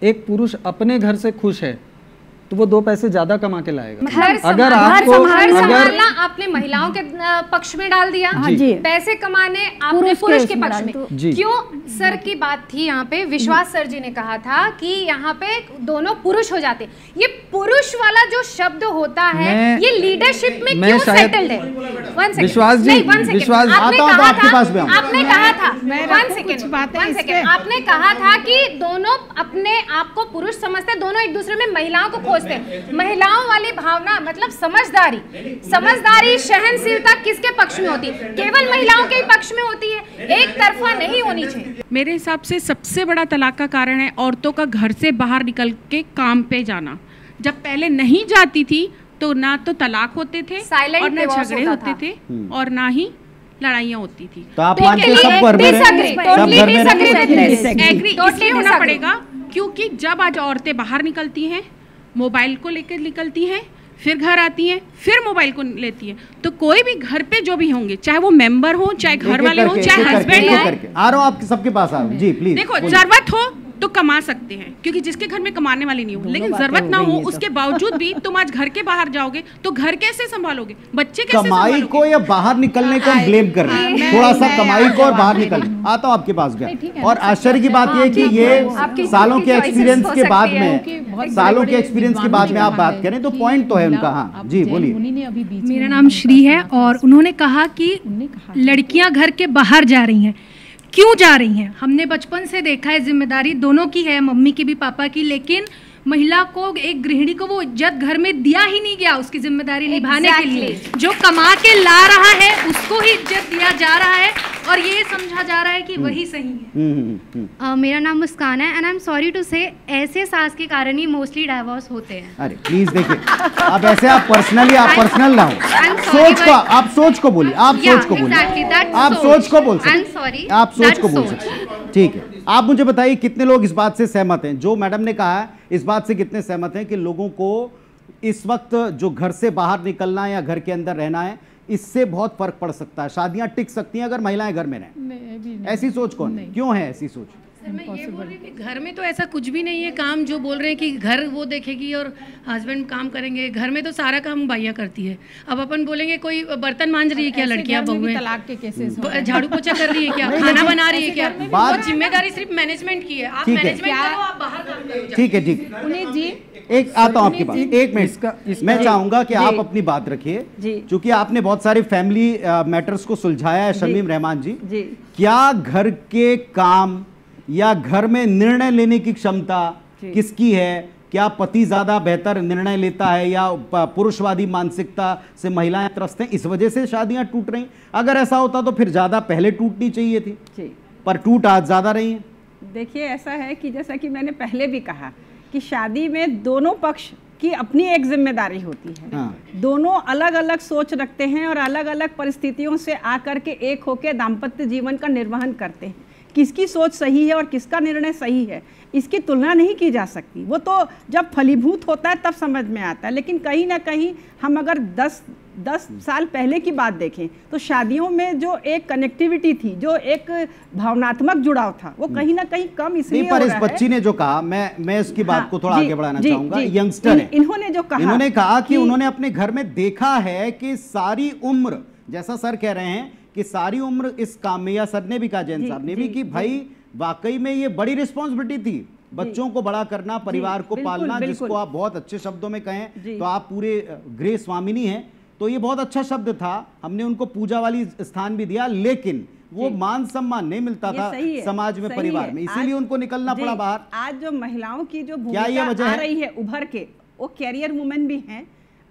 एक पुरुष अपने घर से खुश है तो वो 2 पैसे ज्यादा कमा के लाएगा। अगर आपको संभालना आपने महिलाओं के पक्ष में डाल दिया, पैसे कमाने आपने पुरुष के पक्ष में। क्यों? सर की बात थी यहाँ पे, विश्वास सर जी ने कहा था कि यहाँ पे दोनों पुरुष हो जाते। ये पुरुष वाला जो शब्द होता है, ये लीडरशिप में क्यों सेटल्ड है? विश्वास जी, विश्वास आपने कहा था, आपने कहा था कि दोनों अपने आप को पुरुष समझते, दोनों एक दूसरे में महिलाओं को खोजते। महिलाओं वाली भावना मतलब समझदारी, सहनशीलता किसके पक्ष में होती है? केवल महिलाओं के पक्ष में होती है, एक तरफा नहीं होनी चाहिए। मेरे हिसाब से सबसे बड़ा तलाक का कारण है औरतों का घर से बाहर निकल के काम पे जाना। जब पहले नहीं जाती थी तो ना तो तलाक होते थे और ना झगड़े होते थे और ना ही लड़ाइयाँ होती थी। तो आप मानते हैं सब घर में इसलिए होना पड़ेगा क्योंकि जब आज औरतें बाहर निकलती हैं, मोबाइल को लेकर निकलती हैं, फिर घर आती हैं, फिर मोबाइल को लेती हैं, तो कोई भी घर पे जो भी होंगे, चाहे वो मेंबर हो, चाहे घर वाले हो, चाहे हस्बैंड हो, आ रहा हूँ आपके सबके पास आ रहा हूँ जी, प्लीज। देखो, जरूरत हो तो कमा सकते हैं, क्योंकि जिसके घर में कमाने वाले नहीं हो, लेकिन जरूरत ना हो उसके बावजूद भी तुम आज घर के बाहर जाओगे तो घर कैसे संभालोगे, बच्चे कैसे कमाई को या बाहर निकलने को हम ब्लेम कर रहे हैं, थोड़ा सा कमाई को और बाहर निकलने। आता हूँ आपके पास भी, और आश्चर्य की बात यह कि ये सालों के एक्सपीरियंस के बाद में, सालों के एक्सपीरियंस के बाद में आप बात करें तो पॉइंट तो है उनका। हाँ जी बोलिए। मेरा नाम श्री है और उन्होंने कहा कि लड़कियां घर के बाहर जा रही हैं, क्यों जा रही हैं? हमने बचपन से देखा है, जिम्मेदारी दोनों की है, मम्मी की भी पापा की, लेकिन महिला को, एक गृहिणी को वो इज्जत घर में दिया ही नहीं गया उसकी जिम्मेदारी निभाने के लिए। जो कमा के ला रहा है उसको ही इज्जत दिया जा रहा है और ये समझा जा रहा है कि वही सही है। मेरा नाम मुस्कान है and I am sorry to say, ऐसे सास के कारण ही मोस्टली डाइवोर्स होते हैं। अरे प्लीज देखिए, अब ऐसे आप पर्सनली, आप पर्सनल ना हो, सोच को, आप सोच को बोलिए, आप सोच को बोलिए, आप सोच को बोल सकते, आप सोच को बोल सकते। ठीक है, आप मुझे बताइए कितने लोग इस बात से सहमत हैं, जो मैडम ने कहा है इस बात से कितने सहमत हैं कि लोगों को इस वक्त जो घर से बाहर निकलना या घर के अंदर रहना है, इससे बहुत फर्क पड़ सकता है, शादियां टिक सकती हैं अगर महिलाएं घर में रहें। ऐसी सोच कौन, क्यों है ऐसी सोच? सर मैं ये बोल रही थी, घर में तो ऐसा कुछ भी नहीं है काम जो बोल रहे हैं कि घर वो देखेगी और हस्बैंड काम करेंगे। घर में तो सारा काम बाइयाँ करती है। अब अपन बोलेंगे कोई बर्तन मांज रही है क्या लड़कियां, बहुएं तलाक के केसेस, झाड़ू पोछा कर रही है क्या, खाना बना रही है क्या? वो जिम्मेदारी सिर्फ मैनेजमेंट की है। आप मैनेजमेंट करो, आप बाहर काम करो। ठीक है, ठीक। पुनीत जी एक आता हूँ आपके पास, एक मिनट मैं चाहूंगा कि आप अपनी बात रखिए, क्योंकि आपने बहुत सारे फैमिली मैटर्स को सुलझाया है। शमीम रहमान जी, क्या घर के काम या घर में निर्णय लेने की क्षमता किसकी है? क्या पति ज्यादा बेहतर निर्णय लेता है या पुरुषवादी मानसिकता से महिलाएं त्रस्त हैं, इस वजह से शादियां टूट रही? अगर ऐसा होता तो फिर ज्यादा पहले टूटनी चाहिए थी, पर टूट आज ज्यादा रही है। देखिए ऐसा है कि जैसा कि मैंने पहले भी कहा कि शादी में दोनों पक्ष की अपनी एक जिम्मेदारी होती है। हाँ। दोनों अलग अलग सोच रखते हैं और अलग अलग परिस्थितियों से आकर के एक होकर दाम्पत्य जीवन का निर्वहन करते हैं। किसकी सोच सही है और किसका निर्णय सही है, इसकी तुलना नहीं की जा सकती। वो तो जब फलीभूत होता है तब समझ में आता है। लेकिन कहीं ना कहीं हम अगर 10 साल पहले की बात देखें तो शादियों में जो एक कनेक्टिविटी थी, जो एक भावनात्मक जुड़ाव था, वो कहीं ना कहीं कम इसलिए पर इस बच्ची ने जो कहा, मैं इसकी बात को थोड़ा आगे बढ़ाना चाहूंगा। यंगस्टर है, इन्होंने जो कहा, इन्होंने कहा कि उन्होंने अपने घर में देखा है कि सारी उम्र, जैसा सर कह रहे हैं कि सारी उम्र इस काम में, या सर ने भी कहा, जैन साहब ने भी, कि भाई वाकई में ये बड़ी रिस्पॉन्सिबिलिटी थी, बच्चों को बड़ा करना, परिवार को पालना, जिसको आप बहुत अच्छे शब्दों में कहें तो आप पूरे गृह स्वामिनी हैं, तो ये बहुत अच्छा शब्द था। हमने उनको पूजा वाली स्थान भी दिया, लेकिन वो मान सम्मान नहीं मिलता था समाज में, परिवार में, इसीलिए उनको निकलना पड़ा बाहर। आज जो महिलाओं की जो भूमिका आ रही है उभर के, वो कैरियर वुमेन भी हैं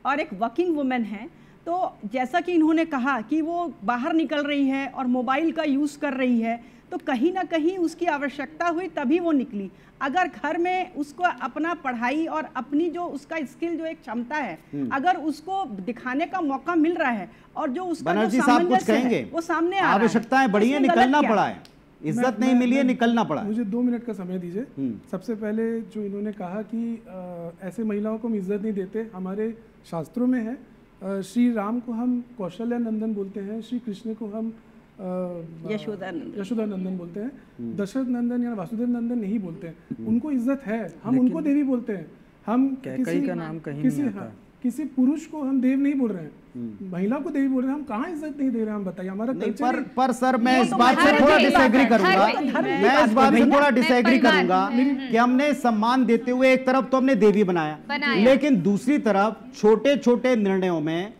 और एक वर्किंग वुमेन है। तो जैसा कि इन्होंने कहा कि वो बाहर निकल रही है और मोबाइल का यूज़ कर रही है, तो कहीं ना कहीं उसकी आवश्यकता हुई तभी वो निकली। अगर घर में उसको अपना पढ़ाई और अपनी जो उसका स्किल, जो एक क्षमता है, अगर उसको दिखाने का मौका मिल रहा है और जो उसका जो सामंजस्य है वो सामने आ रहा है, आवश्यकताएं बढ़ी है, निकलना पड़ा है, इज्जत नहीं मिली है, निकलना पड़ा। मुझे 2 मिनट का समय दीजिए। सबसे पहले जो इन्होंने कहा कि ऐसे महिलाओं को हम इज्जत नहीं देते, हमारे शास्त्रों में है, श्री राम को हम कौशल्या नंदन बोलते हैं, श्री कृष्ण को हम यशोदा नंदन बोलते हैं, दशरथ नंदन या वासुदेव नंदन नहीं बोलते हैं। उनको इज्जत है, हम उनको देवी बोलते हैं। हम किसी पुरुष को हम देव नहीं बोल रहे हैं, महिला को देवी बोल रहे हैं। हम कहाँ इज्जत नहीं दे रहे हैं, हम बताइए। हमारा पर सर मैं इस बात से थोड़ा डिसएग्री करूंगा, मैं इस बात से थोड़ा डिसएग्री करूंगा कि हमने सम्मान देते हुए एक तरफ तो हमने देवी बनाया, लेकिन दूसरी तरफ छोटे छोटे निर्णयों में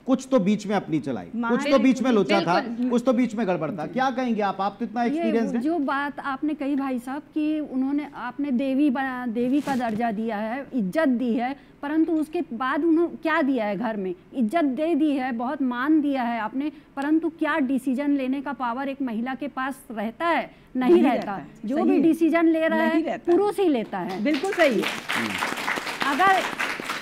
कुछ तो बीच में अपनी चलाई, कुछ तो बीच में लोचा था, कुछ तो बीच में गड़बड़ था। क्या कहेंगे आप तो इतना एक्सपीरियंस है। जो बात आपने कही भाई साहब कि उन्होंने, आपने देवी का दर्जा दिया है, इज्जत दी है, परंतु उसके बाद उन्होंने क्या दिया है? घर में इज्जत दे दी है, बहुत मान दिया है आपने, परंतु क्या डिसीजन लेने का पावर एक महिला के पास रहता है? नहीं रहता। जो भी डिसीजन ले रहा है पुरुष ही लेता है। बिल्कुल सही है। अगर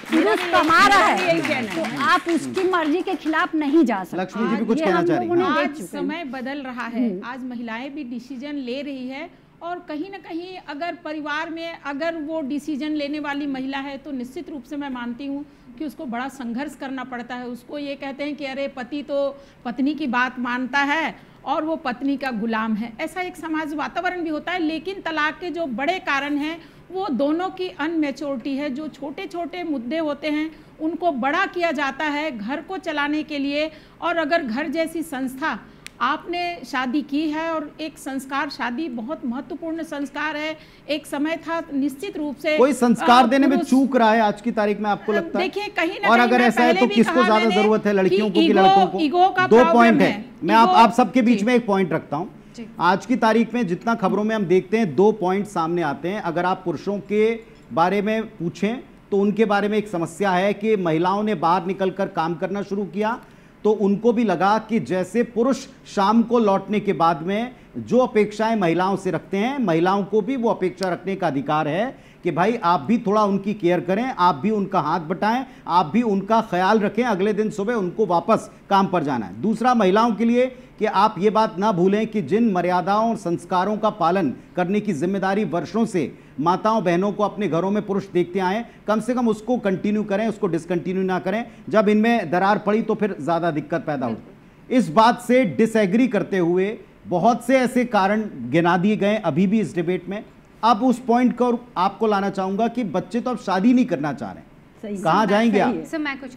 पुरुष कमा रहा है तो आप उसकी मर्जी के खिलाफ नहीं जा सकते। लक्ष्मी जी भी कुछ कहना चाह रही हैं। आज समय बदल रहा है, आज महिलाएं भी डिसीजन ले रही है और कहीं ना कहीं अगर परिवार में अगर वो डिसीजन लेने वाली महिला है तो निश्चित रूप से मैं मानती हूँ कि उसको बड़ा संघर्ष करना पड़ता है। उसको ये कहते हैं कि अरे पति तो पत्नी की बात मानता है और वो पत्नी का गुलाम है, ऐसा एक समाज वातावरण भी होता है। लेकिन तलाक के जो बड़े कारण हैं वो दोनों की अनमेच्योरिटी है। जो छोटे छोटे मुद्दे होते हैं उनको बड़ा किया जाता है घर को चलाने के लिए। और अगर घर जैसी संस्था, आपने शादी की है और एक संस्कार, शादी बहुत महत्वपूर्ण संस्कार है। एक समय था निश्चित रूप से कोई संस्कार देने में चूक रहा है आज की तारीख में, आपको लगता है? देखिए कहीं ना और अगर ऐसा है तो किसको ज्यादा जरूरत है, लड़कियों को कि लड़कों को? ईगो का दो पॉइंट है, मैं आप सबके बीच में एक पॉइंट रखता हूं। आज की तारीख में जितना खबरों में हम देखते हैं 2 पॉइंट सामने आते हैं। अगर आप पुरुषों के बारे में पूछें तो उनके बारे में एक समस्या है कि महिलाओं ने बाहर निकलकर काम करना शुरू किया तो उनको भी लगा कि जैसे पुरुष शाम को लौटने के बाद में जो अपेक्षाएं महिलाओं से रखते हैं, महिलाओं को भी वो अपेक्षा रखने का अधिकार है कि भाई आप भी थोड़ा उनकी केयर करें, आप भी उनका हाथ बटाएं, आप भी उनका ख्याल रखें, अगले दिन सुबह उनको वापस काम पर जाना है। दूसरा, महिलाओं के लिए कि आप ये बात ना भूलें कि जिन मर्यादाओं और संस्कारों का पालन करने की जिम्मेदारी वर्षों से माताओं बहनों को अपने घरों में पुरुष देखते आए, कम से कम उसको कंटिन्यू करें, उसको डिसकंटिन्यू ना करें। जब इनमें दरार पड़ी तो फिर ज़्यादा दिक्कत पैदा होती। इस बात से डिसएग्री करते हुए बहुत से ऐसे कारण गिना दिए गए अभी भी इस डिबेट में। अब उस पॉइंट को आपको लाना चाहूंगा कि बच्चे तो अब शादी नहीं करना चाह रहे, कहाँ जाएंगे आप,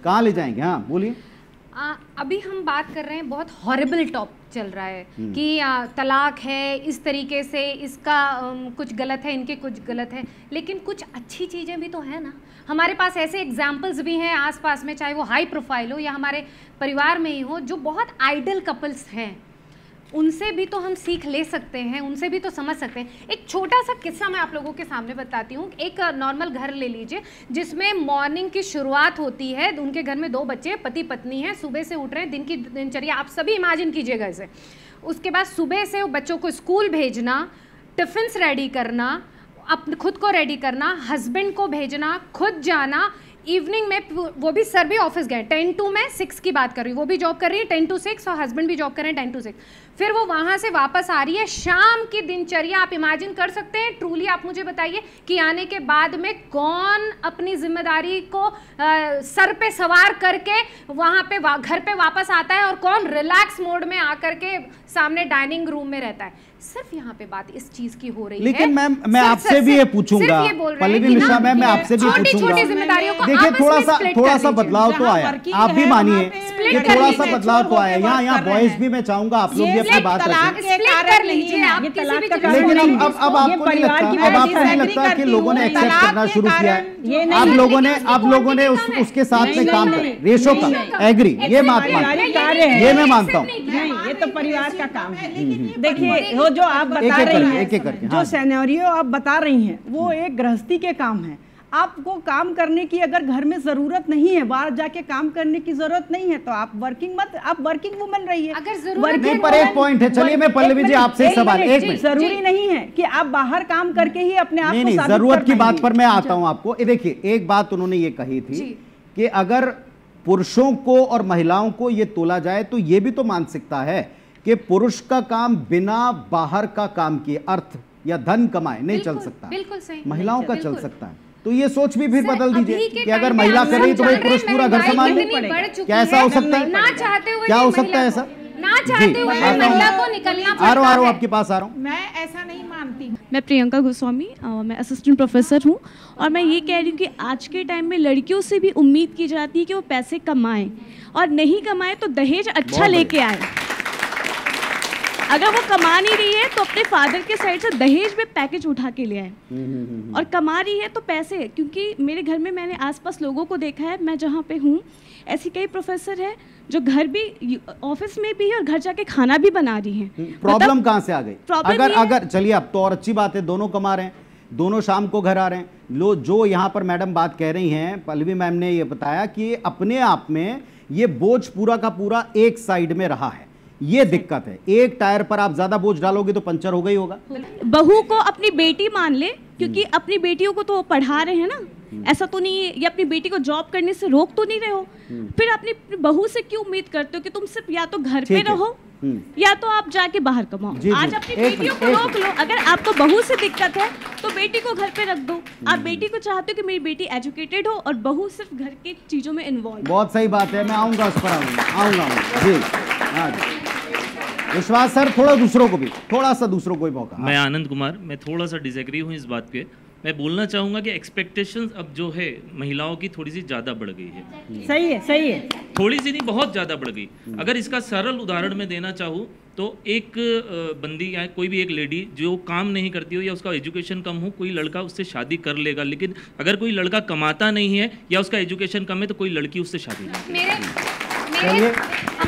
कहाँ ले जाएंगे? हाँ बोलिए। अभी हम बात कर रहे हैं, बहुत हॉरिबल टॉप चल रहा है कि तलाक है, इस तरीके से इसका कुछ गलत है, इनके कुछ गलत है, लेकिन कुछ अच्छी चीज़ें भी तो है ना। हमारे पास ऐसे एग्जाम्पल्स भी हैं आसपास में, चाहे वो हाई प्रोफाइल हो या हमारे परिवार में ही हो, जो बहुत आइडल कपल्स हैं। उनसे भी तो हम सीख ले सकते हैं, उनसे भी तो समझ सकते हैं। एक छोटा सा किस्सा मैं आप लोगों के सामने बताती हूँ। एक नॉर्मल घर ले लीजिए जिसमें मॉर्निंग की शुरुआत होती है, उनके घर में 2 बच्चे, पति पत्नी हैं, सुबह से उठ रहे हैं, दिन की दिनचर्या आप सभी इमेजिन कीजिएगा इसे। उसके बाद सुबह से बच्चों को स्कूल भेजना, टिफ़िन्स रेडी करना, अपने खुद को रेडी करना, हस्बैंड को भेजना, खुद जाना, इवनिंग में वो भी सर भी ऑफिस गए, 10 to मैं 6 की बात कर रही हूँ, वो भी जॉब कर रही है 10 to 6 और हस्बैंड भी जॉब कर रहे हैं 10 to 6। फिर वो वहाँ से वापस आ रही है, शाम की दिनचर्या आप इमेजिन कर सकते हैं? ट्रूली आप मुझे बताइए कि आने के बाद में कौन अपनी जिम्मेदारी को सर पे सवार करके वहाँ पे घर पे वापस आता है और कौन रिलैक्स मोड में आकर के सामने डाइनिंग रूम में रहता है? सिर्फ यहाँ पे बात इस चीज की हो रही है। लेकिन मैं आपसे भी ये पूछूंगा, पल्लवी मिश्रा मैम, मैं आपसे भी पूछूंगा, देखिए थोड़ा सा बदलाव तो आया, आप भी मानिए कि थोड़ा सा बदलाव तो आया। यहाँ बॉयज भी, मैं चाहूंगा आप लोग भी अपनी बात रखें। लेकिन अब आपको नहीं लगता कि लोगों ने एक्सेप्ट करना शुरू किया है? आप लोगों ने उसके साथ में काम कर रेशो का एग्री, ये मैं मानता हूँ, ये तो परिवार का काम है। देखिए जो आप बता रही हैं, जो सिनेरियो आप बता रही हैं, वो एक गृहस्थी के काम है। आपको काम करने की अगर घर में जरूरत नहीं है, बाहर जाके काम करने की जरूरत नहीं है, तो आप वर्किंग वुमन रहिए। अगर जरूरत नहीं, पर एक पॉइंट है, चलिए मैं पल्लवी जी आपसे सवाल, एक मिनट, जरूरी नहीं है कि आप बाहर काम करके ही अपने आप को साबित जरूरत की बात पर मैं आता हूं आपको। देखिए एक बात उन्होंने ये कही थी कि अगर पुरुषों को और महिलाओं को ये तोला जाए तो ये भी तो मानसिकता है कि पुरुष का काम बिना बाहर का काम किए अर्थ या धन कमाए नहीं चल सकता, बिल्कुल सही, महिलाओं का चल सकता है। तो ये सोच भी फिर बदल दीजिए कि अगर महिला कर रही तो भाई पुरुष पूरा घर संभालने पड़ेगा। क्या ऐसा हो सकता है? ना चाहते हुए, क्या हो सकता है ऐसा? ना चाहते हुए महिला को निकलना पड़ता है। आ रहा हूँ आपके पास, आ रहा हूँ। मैं ऐसा नहीं मानती। मैं प्रियंका गोस्वामी, मैं असिस्टेंट प्रोफेसर हूँ और मैं ये कह रही हूँ कि आज के टाइम में लड़कियों से भी उम्मीद की जाती है कि वो पैसे कमाएं, और नहीं कमाए तो दहेज अच्छा लेके आए। अगर वो कमा नहीं रही है तो अपने फादर के साइड से दहेज में पैकेज उठा के ले आए, और कमा रही है तो पैसे, क्योंकि मेरे घर में मैंने आसपास लोगों को देखा है, मैं जहाँ पे हूँ ऐसी कई प्रोफेसर है जो घर भी, ऑफिस में भी है और घर जाके खाना भी बना रही हैं। प्रॉब्लम कहाँ से आ गई? अगर चलिए अब तो और अच्छी बात है, दोनों कमा रहे हैं, दोनों शाम को घर आ रहे हैं। जो यहाँ पर मैडम बात कह रही हैं, पल्लवी मैम ने ये बताया कि अपने आप में ये बोझ पूरा का पूरा एक साइड में रहा है, ये दिक्कत है। एक टायर पर आप ज्यादा बोझ डालोगे तो पंचर होगा ही होगा। बहू को अपनी बेटी मान ले, क्योंकि अपनी बेटियों को तो वो पढ़ा रहे हैं ना, ऐसा तो नहीं है, ये अपनी बेटी को जॉब करने से रोक तो नहीं रहे हो, फिर अपनी बहू से क्यों उम्मीद करते हो कि तुम सिर्फ या तो घर पे रहो या तो आप जाके बाहर कमाओ। आज अपनी बेटियों को रोक लो। अगर आपको बहू से दिक्कत है तो बेटी को घर पे रख दो। आप बेटी को चाहते हो कि मेरी बेटी एजुकेटेड हो और बहू सिर्फ घर की चीजों में इन्वॉल्व। बहुत सही बात है, मैं आऊंगा उस पर, आऊंगा जी। हाँ जी विश्वास सर, थोड़ा दूसरों को भी, थोड़ा सा दूसरों को भी मौका। मैं आनंद कुमार, मैं थोड़ा सा डिसएग्री हूँ इस बात पे। मैं बोलना चाहूँगा कि एक्सपेक्टेशंस अब जो है महिलाओं की थोड़ी सी ज़्यादा बढ़ गई है। सही है, सही है। थोड़ी सी नहीं, बहुत ज़्यादा बढ़ गई। अगर इसका सरल उदाहरण मैं देना चाहूँ तो एक बंदी या कोई भी एक लेडी जो काम नहीं करती हो या उसका एजुकेशन कम हो, कोई लड़का उससे शादी कर लेगा। लेकिन अगर कोई लड़का कमाता नहीं है या उसका एजुकेशन कम है तो कोई लड़की उससे शादी नहीं। चलिए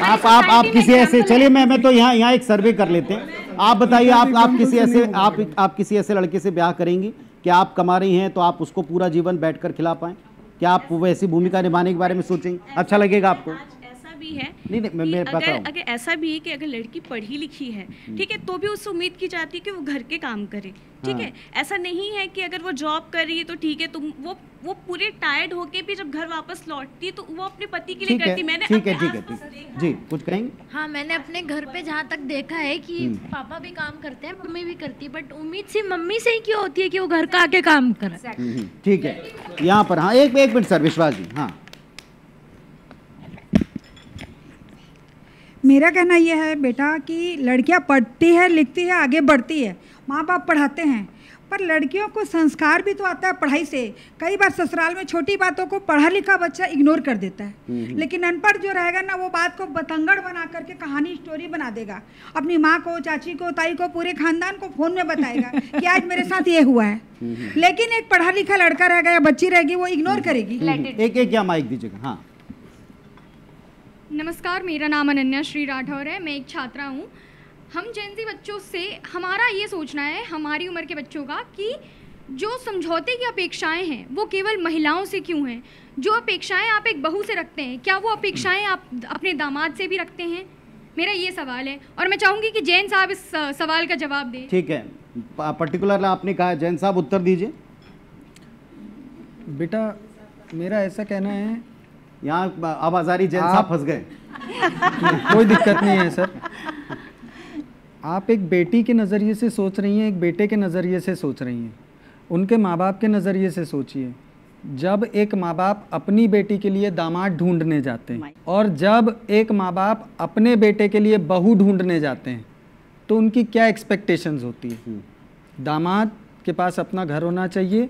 आप किसी ऐसे, चलिए मैं तो यहाँ एक सर्वे कर लेते हैं। आप बताइए, आप किसी ऐसे आप किसी ऐसे लड़के से ब्याह करेंगी कि आप कमा रही हैं तो आप उसको पूरा जीवन बैठकर खिला पाएं? क्या आप वैसी भूमिका निभाने के बारे में सोचेंगे? अच्छा लगेगा आपको? ऐसा भी है नहीं मैं बता रहा हूं। अगर ऐसा भी है कि अगर लड़की पढ़ी लिखी है, ठीक है, तो भी उससे उम्मीद की जाती है कि वो घर के काम करे, ठीक है। ऐसा नहीं है कि अगर वो जॉब कर रही है तो ठीक है, तुम वो पूरे टायर्ड होके भी जब घर वापस लौटती है तो वो अपने पति के लिए करती। मैंने ठीक है जी, कुछ कहेंगे? हाँ, मैंने अपने घर पे जहाँ तक देखा है कि पापा भी काम करते हैं, मम्मी भी करती है, बट उम्मीद सिर्फ मम्मी से ही क्यों होती है कि वो घर का आके काम करे। ठीक है, यहाँ पर हाँ एक मिनट सर, विश्वास जी। हाँ, मेरा कहना यह है बेटा कि लड़कियां पढ़ती है, लिखती है, आगे बढ़ती है, माँ बाप पढ़ाते हैं, पर लड़कियों को संस्कार भी तो आता है पढ़ाई से। कई बार ससुराल में छोटी बातों को पढ़ा लिखा बच्चा इग्नोर कर देता है, लेकिन अनपढ़ जो रहेगा ना, वो बात को बतंगड़ बना करके कहानी स्टोरी बना देगा, अपनी माँ को, चाची को, ताई को, पूरे खानदान को फोन में बताएगा कि आज मेरे साथ ये हुआ है। लेकिन एक पढ़ा लिखा लड़का रहेगा या बच्ची रहेगी, वो इग्नोर करेगी। एक क्या माइक दीजिएगा। हाँ, नमस्कार, मेरा नाम अनन्या श्री राठौर है, मैं एक छात्रा हूँ। हम जेनजी बच्चों से हमारा ये सोचना है, हमारी उम्र के बच्चों का, कि जो समझौते की अपेक्षाएं हैं वो केवल महिलाओं से क्यों हैं? जो अपेक्षाएं आप एक बहू से रखते हैं, क्या वो अपेक्षाएं आप अपने दामाद से भी रखते हैं? मेरा ये सवाल है और मैं चाहूँगी कि जैन साहब इस सवाल का जवाब दें। ठीक है, पर्टिकुलर आपने कहा, जैन साहब उत्तर दीजिए। बेटा मेरा ऐसा कहना है, यहाँ आवाजारी जैन साहब फंस गए। कोई दिक्कत नहीं है सर। आप एक बेटी के नज़रिए से सोच रही हैं, एक बेटे के नज़रिए से सोच रही हैं, उनके माँ बाप के नज़रिए से सोचिए। जब एक माँ बाप अपनी बेटी के लिए दामाद ढूंढने जाते हैं और जब एक माँ बाप अपने बेटे के लिए बहू ढूंढने जाते हैं तो उनकी क्या एक्सपेक्टेशंस होती है? दामाद के पास अपना घर होना चाहिए,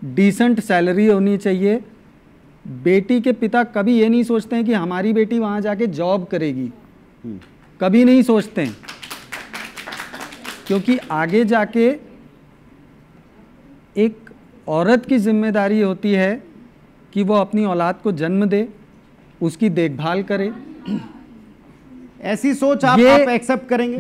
डिसेंट सैलरी होनी चाहिए। बेटी के पिता कभी ये नहीं सोचते हैं कि हमारी बेटी वहाँ जाके जॉब करेगी, कभी नहीं सोचते हैं, क्योंकि आगे जाके एक औरत की जिम्मेदारी होती है कि वो अपनी औलाद को जन्म दे, उसकी देखभाल करे। ऐसी सोच आप एक्सेप्ट करेंगे?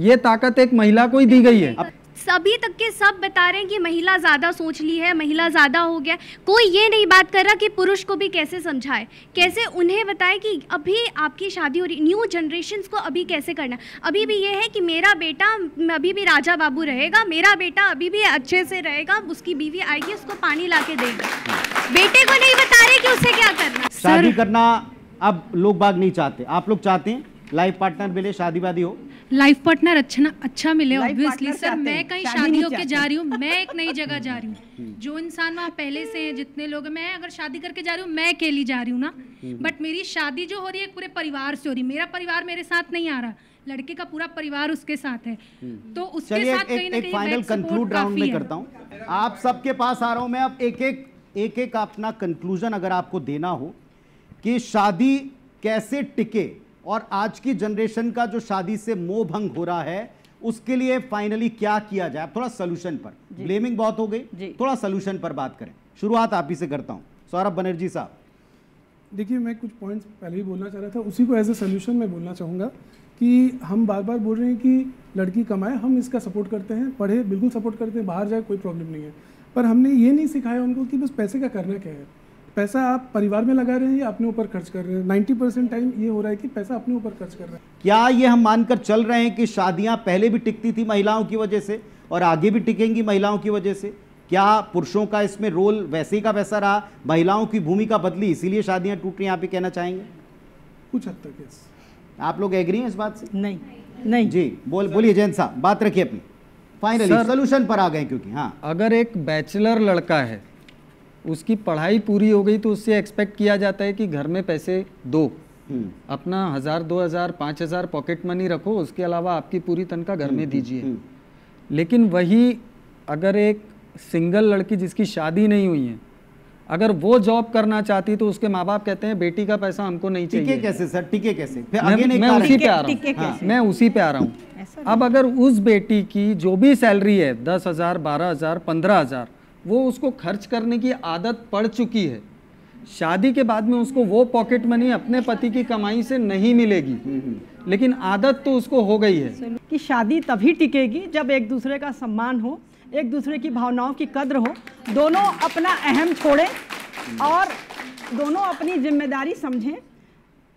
ये ताकत एक महिला को ही दी गई है। सभी तक के सब बता रहे हैं कि महिला ज़्यादा सोच ली है, महिला ज़्यादा हो गया। कोई ये नहीं बात कर रहा कि पुरुष को भी कैसे समझाए, कैसे उन्हें बताए कि अभी आपकी शादी हो रही, न्यू जनरेशन्स को अभी कैसे करना। अभी भी ये है कि मेरा बेटा अभी भी राजा बाबू रहेगा, मेरा बेटा अभी भी अच्छे से रहेगा, उसकी बीवी आएगी उसको पानी ला के देगी। बेटे को नहीं बता रहे कि उसे क्या करना। शादी करना अब लोग बाग नहीं चाहते, आप लोग चाहते हैं लाइफ पार्टनर मिले, शादी वादी हो, लाइफ पार्टनर अच्छा मिले। ऑब्वियसली सर, मैं कहीं शादी होके जा रही हूँ, मैं एक नई जगह जा रही हूँ, जो इंसान वहाँ पहले से है, जितने लोग, मैं अगर शादी करके जा रही हूँ, मैं अकेली जा रही हूँ ना, बट मेरी शादी जो हो रही है पूरे परिवार से हो रही है। मेरा परिवार मेरे साथ नहीं आ रहा, लड़के का पूरा परिवार उसके साथ है, तो उसके साथ कहीं ना कहीं फाइनल कंक्लूड राउंड में करता हूँ। आप सबके पास आ रहा हूँ मैं, अब एक अपना कंक्लूजन अगर आपको देना हो कि शादी कैसे टिके और आज की जनरेशन का जो शादी से मोह भंग हो रहा है उसके लिए फाइनली क्या किया जाए। थोड़ा सोल्यूशन पर, ब्लेमिंग बहुत हो गई, थोड़ा सोल्यूशन पर बात करें। शुरुआत आप ही से करता हूं, सौरभ बनर्जी साहब। देखिए, मैं कुछ पॉइंट्स पहले ही बोलना चाह रहा था, उसी को एज ए सोल्यूशन मैं बोलना चाहूँगा कि हम बार बार बोल रहे हैं कि लड़की कमाए, हम इसका सपोर्ट करते हैं, पढ़े बिल्कुल सपोर्ट करते हैं, बाहर जाए कोई प्रॉब्लम नहीं है, पर हमने ये नहीं सिखाया उनको कि बस पैसे का करना क्या है। पैसा आप परिवार में लगा रहे हैं या अपने ऊपर खर्च कर रहे हैं? 90% टाइम ये हो रहा है कि पैसा अपने ऊपर खर्च कर रहे हैं। क्या ये हम मानकर चल रहे हैं कि शादियां पहले भी टिकती थी महिलाओं की वजह से और आगे भी टिकेंगी महिलाओं की वजह से? क्या पुरुषों का इसमें रोल वैसे ही का वैसा रहा, महिलाओं की भूमिका बदली इसीलिए शादियां टूट रही हैं, आप ये कहना चाहेंगे? कुछ हद तक यस। आप लोग एग्री हैं इस बात से? नहीं जी बोलिए जैन साहब, बात रखिए अपनी। फाइनली सोल्यूशन पर आ गए, क्योंकि हाँ, अगर एक बैचलर लड़का है, उसकी पढ़ाई पूरी हो गई, तो उससे एक्सपेक्ट किया जाता है कि घर में पैसे दो, अपना 1000, 2000, 5000 पॉकेट मनी रखो, उसके अलावा आपकी पूरी तनख्वाह घर में दीजिए। लेकिन वही अगर एक सिंगल लड़की जिसकी शादी नहीं हुई है, अगर वो जॉब करना चाहती, तो उसके माँ बाप कहते हैं बेटी का पैसा हमको नहीं चाहिए। टिके कैसे सर, टिके कैसे? फिर मैं उसी पे आ रहा हूँ, मैं उसी पे आ रहा हूँ। अब अगर उस बेटी की जो भी सैलरी है 10,000, 12,000, 15,000, वो उसको खर्च करने की आदत पड़ चुकी है, शादी के बाद में उसको वो पॉकेट मनी अपने पति की कमाई से नहीं मिलेगी, लेकिन आदत तो उसको हो गई है। कि शादी तभी टिकेगी जब एक दूसरे का सम्मान हो, एक दूसरे की भावनाओं की कद्र हो, दोनों अपना अहम छोड़ें और दोनों अपनी जिम्मेदारी समझें।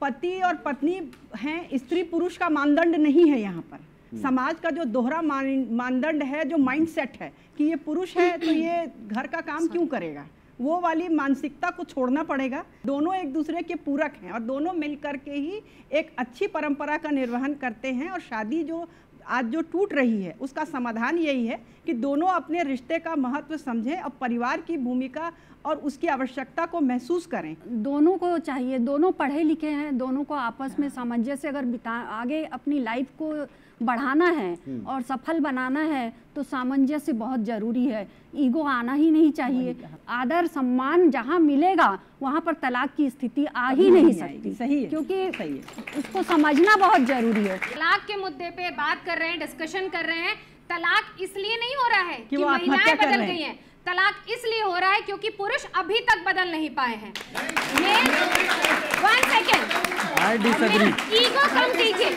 पति और पत्नी हैं, स्त्री पुरुष का मानदंड नहीं है यहाँ पर। समाज का जो दोहरा मानदंड है, जो माइंडसेट है कि ये पुरुष है तो ये घर का काम क्यों करेगा, वो वाली मानसिकता को छोड़ना पड़ेगा। दोनों एक दूसरे के पूरक हैं और दोनों मिलकर के ही एक अच्छी परंपरा का निर्वहन करते हैं। और शादी जो आज जो टूट रही है, उसका समाधान यही है कि दोनों अपने रिश्ते का महत्व समझें और परिवार की भूमिका और उसकी आवश्यकता को महसूस करें। दोनों को चाहिए, दोनों पढ़े लिखे हैं, दोनों को आपस में सामंजस्य अगर आगे अपनी लाइफ को बढ़ाना है और सफल बनाना है, तो सामंजस्य बहुत जरूरी है। ईगो आना ही नहीं चाहिए। आदर सम्मान जहाँ मिलेगा वहाँ पर तलाक की स्थिति आ ही नहीं सकती। सही है, क्योंकि उसको समझना बहुत जरूरी है। तलाक के मुद्दे पे बात कर रहे हैं, डिस्कशन कर रहे हैं। तलाक इसलिए नहीं हो रहा है कि वो महिलाएं बदल गई हैं, तलाक इसलिए हो रहा है क्योंकि पुरुष अभी तक बदल नहीं पाए हैं। वन सेकेंड, ईगो कम कीजिए।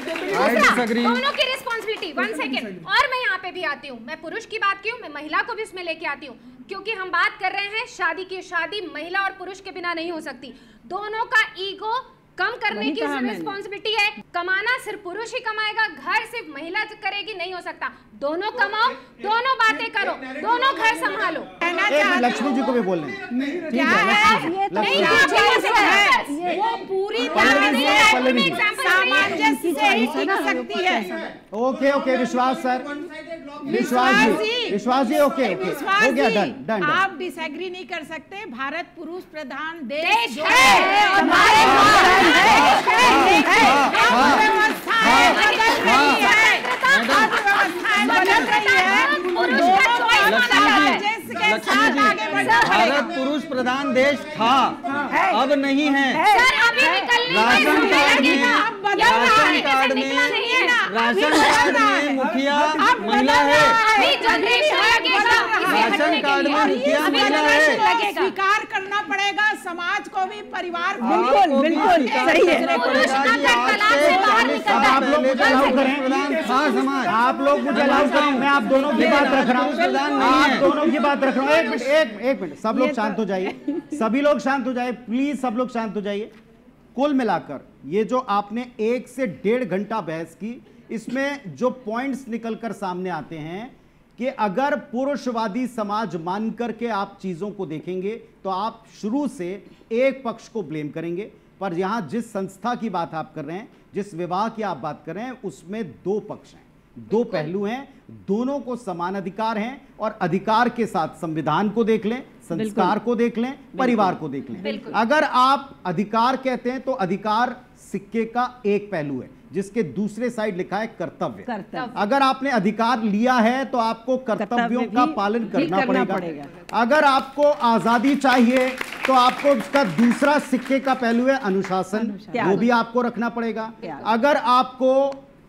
दोनों की रिस्पॉन्सिबिलिटी, वन सेकेंड। और मैं यहाँ पे भी आती हूँ, मैं पुरुष की बात की हूँ, मैं महिला को भी इसमें लेके आती हूँ, क्योंकि हम बात कर रहे हैं शादी की। शादी महिला और पुरुष के बिना नहीं हो सकती। दोनों का ईगो कम करने की रिस्पॉन्सिबिलिटी है। कमाना सिर्फ पुरुष ही कमाएगा, घर सिर्फ महिला करेगी, नहीं हो सकता। दोनों कमाओ, दोनों बातें करो, दोनों घर संभालो। लक्ष्मी जी को भी बोलने क्या है, वो पूरी सामंजस्य से ही टिक सकती है। ओके विश्वास सर, विश्वास जी ओके हो गया, डन। आप डिसएग्री नहीं कर सकते। भारत पुरुष प्रधान देश भारत पुरुष प्रधान देश था, अब नहीं है। राशन कार्ड में मुखिया महिला है। राशन कार्ड में मुखिया महिला है। स्वीकार करना पड़ेगा समाज को भी, परिवार को। बिल्कुल सही है। आप लोग मुझे अलाउ करें, आप लोग मुझे अलाउ करें, मैं आप दोनों की बात रख रहा हूँ, आप दोनों की बात रख रहा हूँ। एक मिनट, सब लोग शांत हो जाइए, सभी लोग शांत हो जाइए प्लीज, सब लोग शांत हो जाइए। कुल मिलाकर ये जो आपने 1 से 1.5 घंटा बहस की, इसमें जो पॉइंट्स निकलकर सामने आते हैं कि अगर पुरुषवादी समाज मान करके आप चीजों को देखेंगे तो आप शुरू से एक पक्ष को ब्लेम करेंगे, पर यहां जिस संस्था की बात आप कर रहे हैं, जिस विवाह की आप बात कर रहे हैं, उसमें 2 पक्ष हैं, 2 पहलू हैं, दोनों को समान अधिकार हैं। और अधिकार के साथ संविधान को देख लें, संस्कार को देख लें, परिवार को देख लें। अगर आप अधिकार कहते हैं तो अधिकार सिक्के का एक पहलू है, जिसके दूसरे साइड लिखा है कर्तव्य। अगर आपने अधिकार लिया है तो आपको कर्तव्यों का पालन करना पड़ेगा। अगर आपको आजादी चाहिए तो आपको उसका दूसरा सिक्के का पहलू है अनुशासन, वो भी आपको रखना पड़ेगा। अगर आपको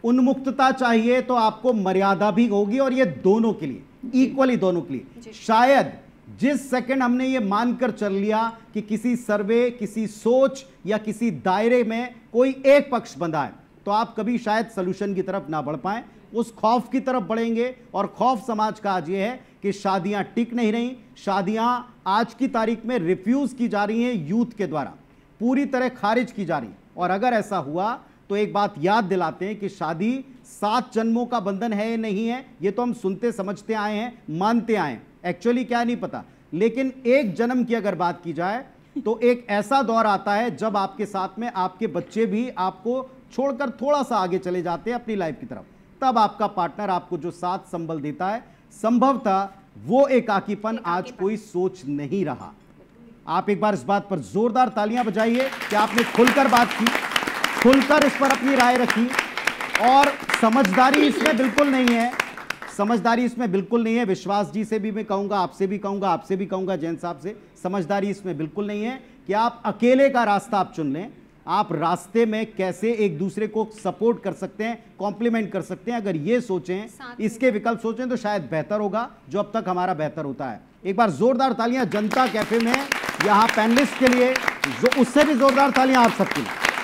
उन्मुक्तता चाहिए तो आपको मर्यादा भी होगी, और ये दोनों के लिए, इक्वली दोनों के लिए। शायद जिस सेकंड हमने ये मानकर चल लिया कि किसी सर्वे, किसी सोच या किसी दायरे में कोई एक पक्ष बंधा है, तो आप कभी शायद सॉल्यूशन की तरफ ना बढ़ पाए, उस खौफ की तरफ बढ़ेंगे। और खौफ समाज का आज ये है कि शादियां टिक नहीं रही, शादियां आज की तारीख में रिफ्यूज की जा रही हैं, यूथ के द्वारा पूरी तरह खारिज की जा रही। और अगर ऐसा हुआ तो एक बात याद दिलाते हैं कि शादी 7 जन्मों का बंधन है या नहीं है, ये तो हम सुनते समझते आए हैं, मानते आए हैं, एक्चुअली क्या नहीं पता। लेकिन एक जन्म की अगर बात की जाए तो एक ऐसा दौर आता है जब आपके साथ में आपके बच्चे भी आपको छोड़कर थोड़ा सा आगे चले जाते हैं अपनी लाइफ की तरफ, तब आपका पार्टनर आपको जो साथ संबल देता है, संभवतः वो एकाकीपन आज कोई सोच नहीं रहा। आप एक बार इस बात पर जोरदार तालियां बजाइए कि आपने खुलकर बात की, खुलकर इस पर अपनी राय रखी। और समझदारी इसमें बिल्कुल नहीं है, समझदारी इसमें बिल्कुल नहीं है। विश्वास जी से भी मैं कहूंगा, आपसे भी कहूंगा, आपसे भी कहूंगा, जैन साहब से, समझदारी इसमें बिल्कुल नहीं है कि आप अकेले का रास्ता आप चुन लें। आप रास्ते में कैसे एक दूसरे को सपोर्ट कर सकते हैं, कॉम्प्लीमेंट कर सकते हैं, अगर ये सोचें, इसके विकल्प सोचें तो शायद बेहतर होगा, जो अब तक हमारा बेहतर होता है। एक बार जोरदार तालियां जनता कैफे में यहाँ पैनलिस्ट के लिए, जो उससे भी जोरदार तालियां आप सबके लिए।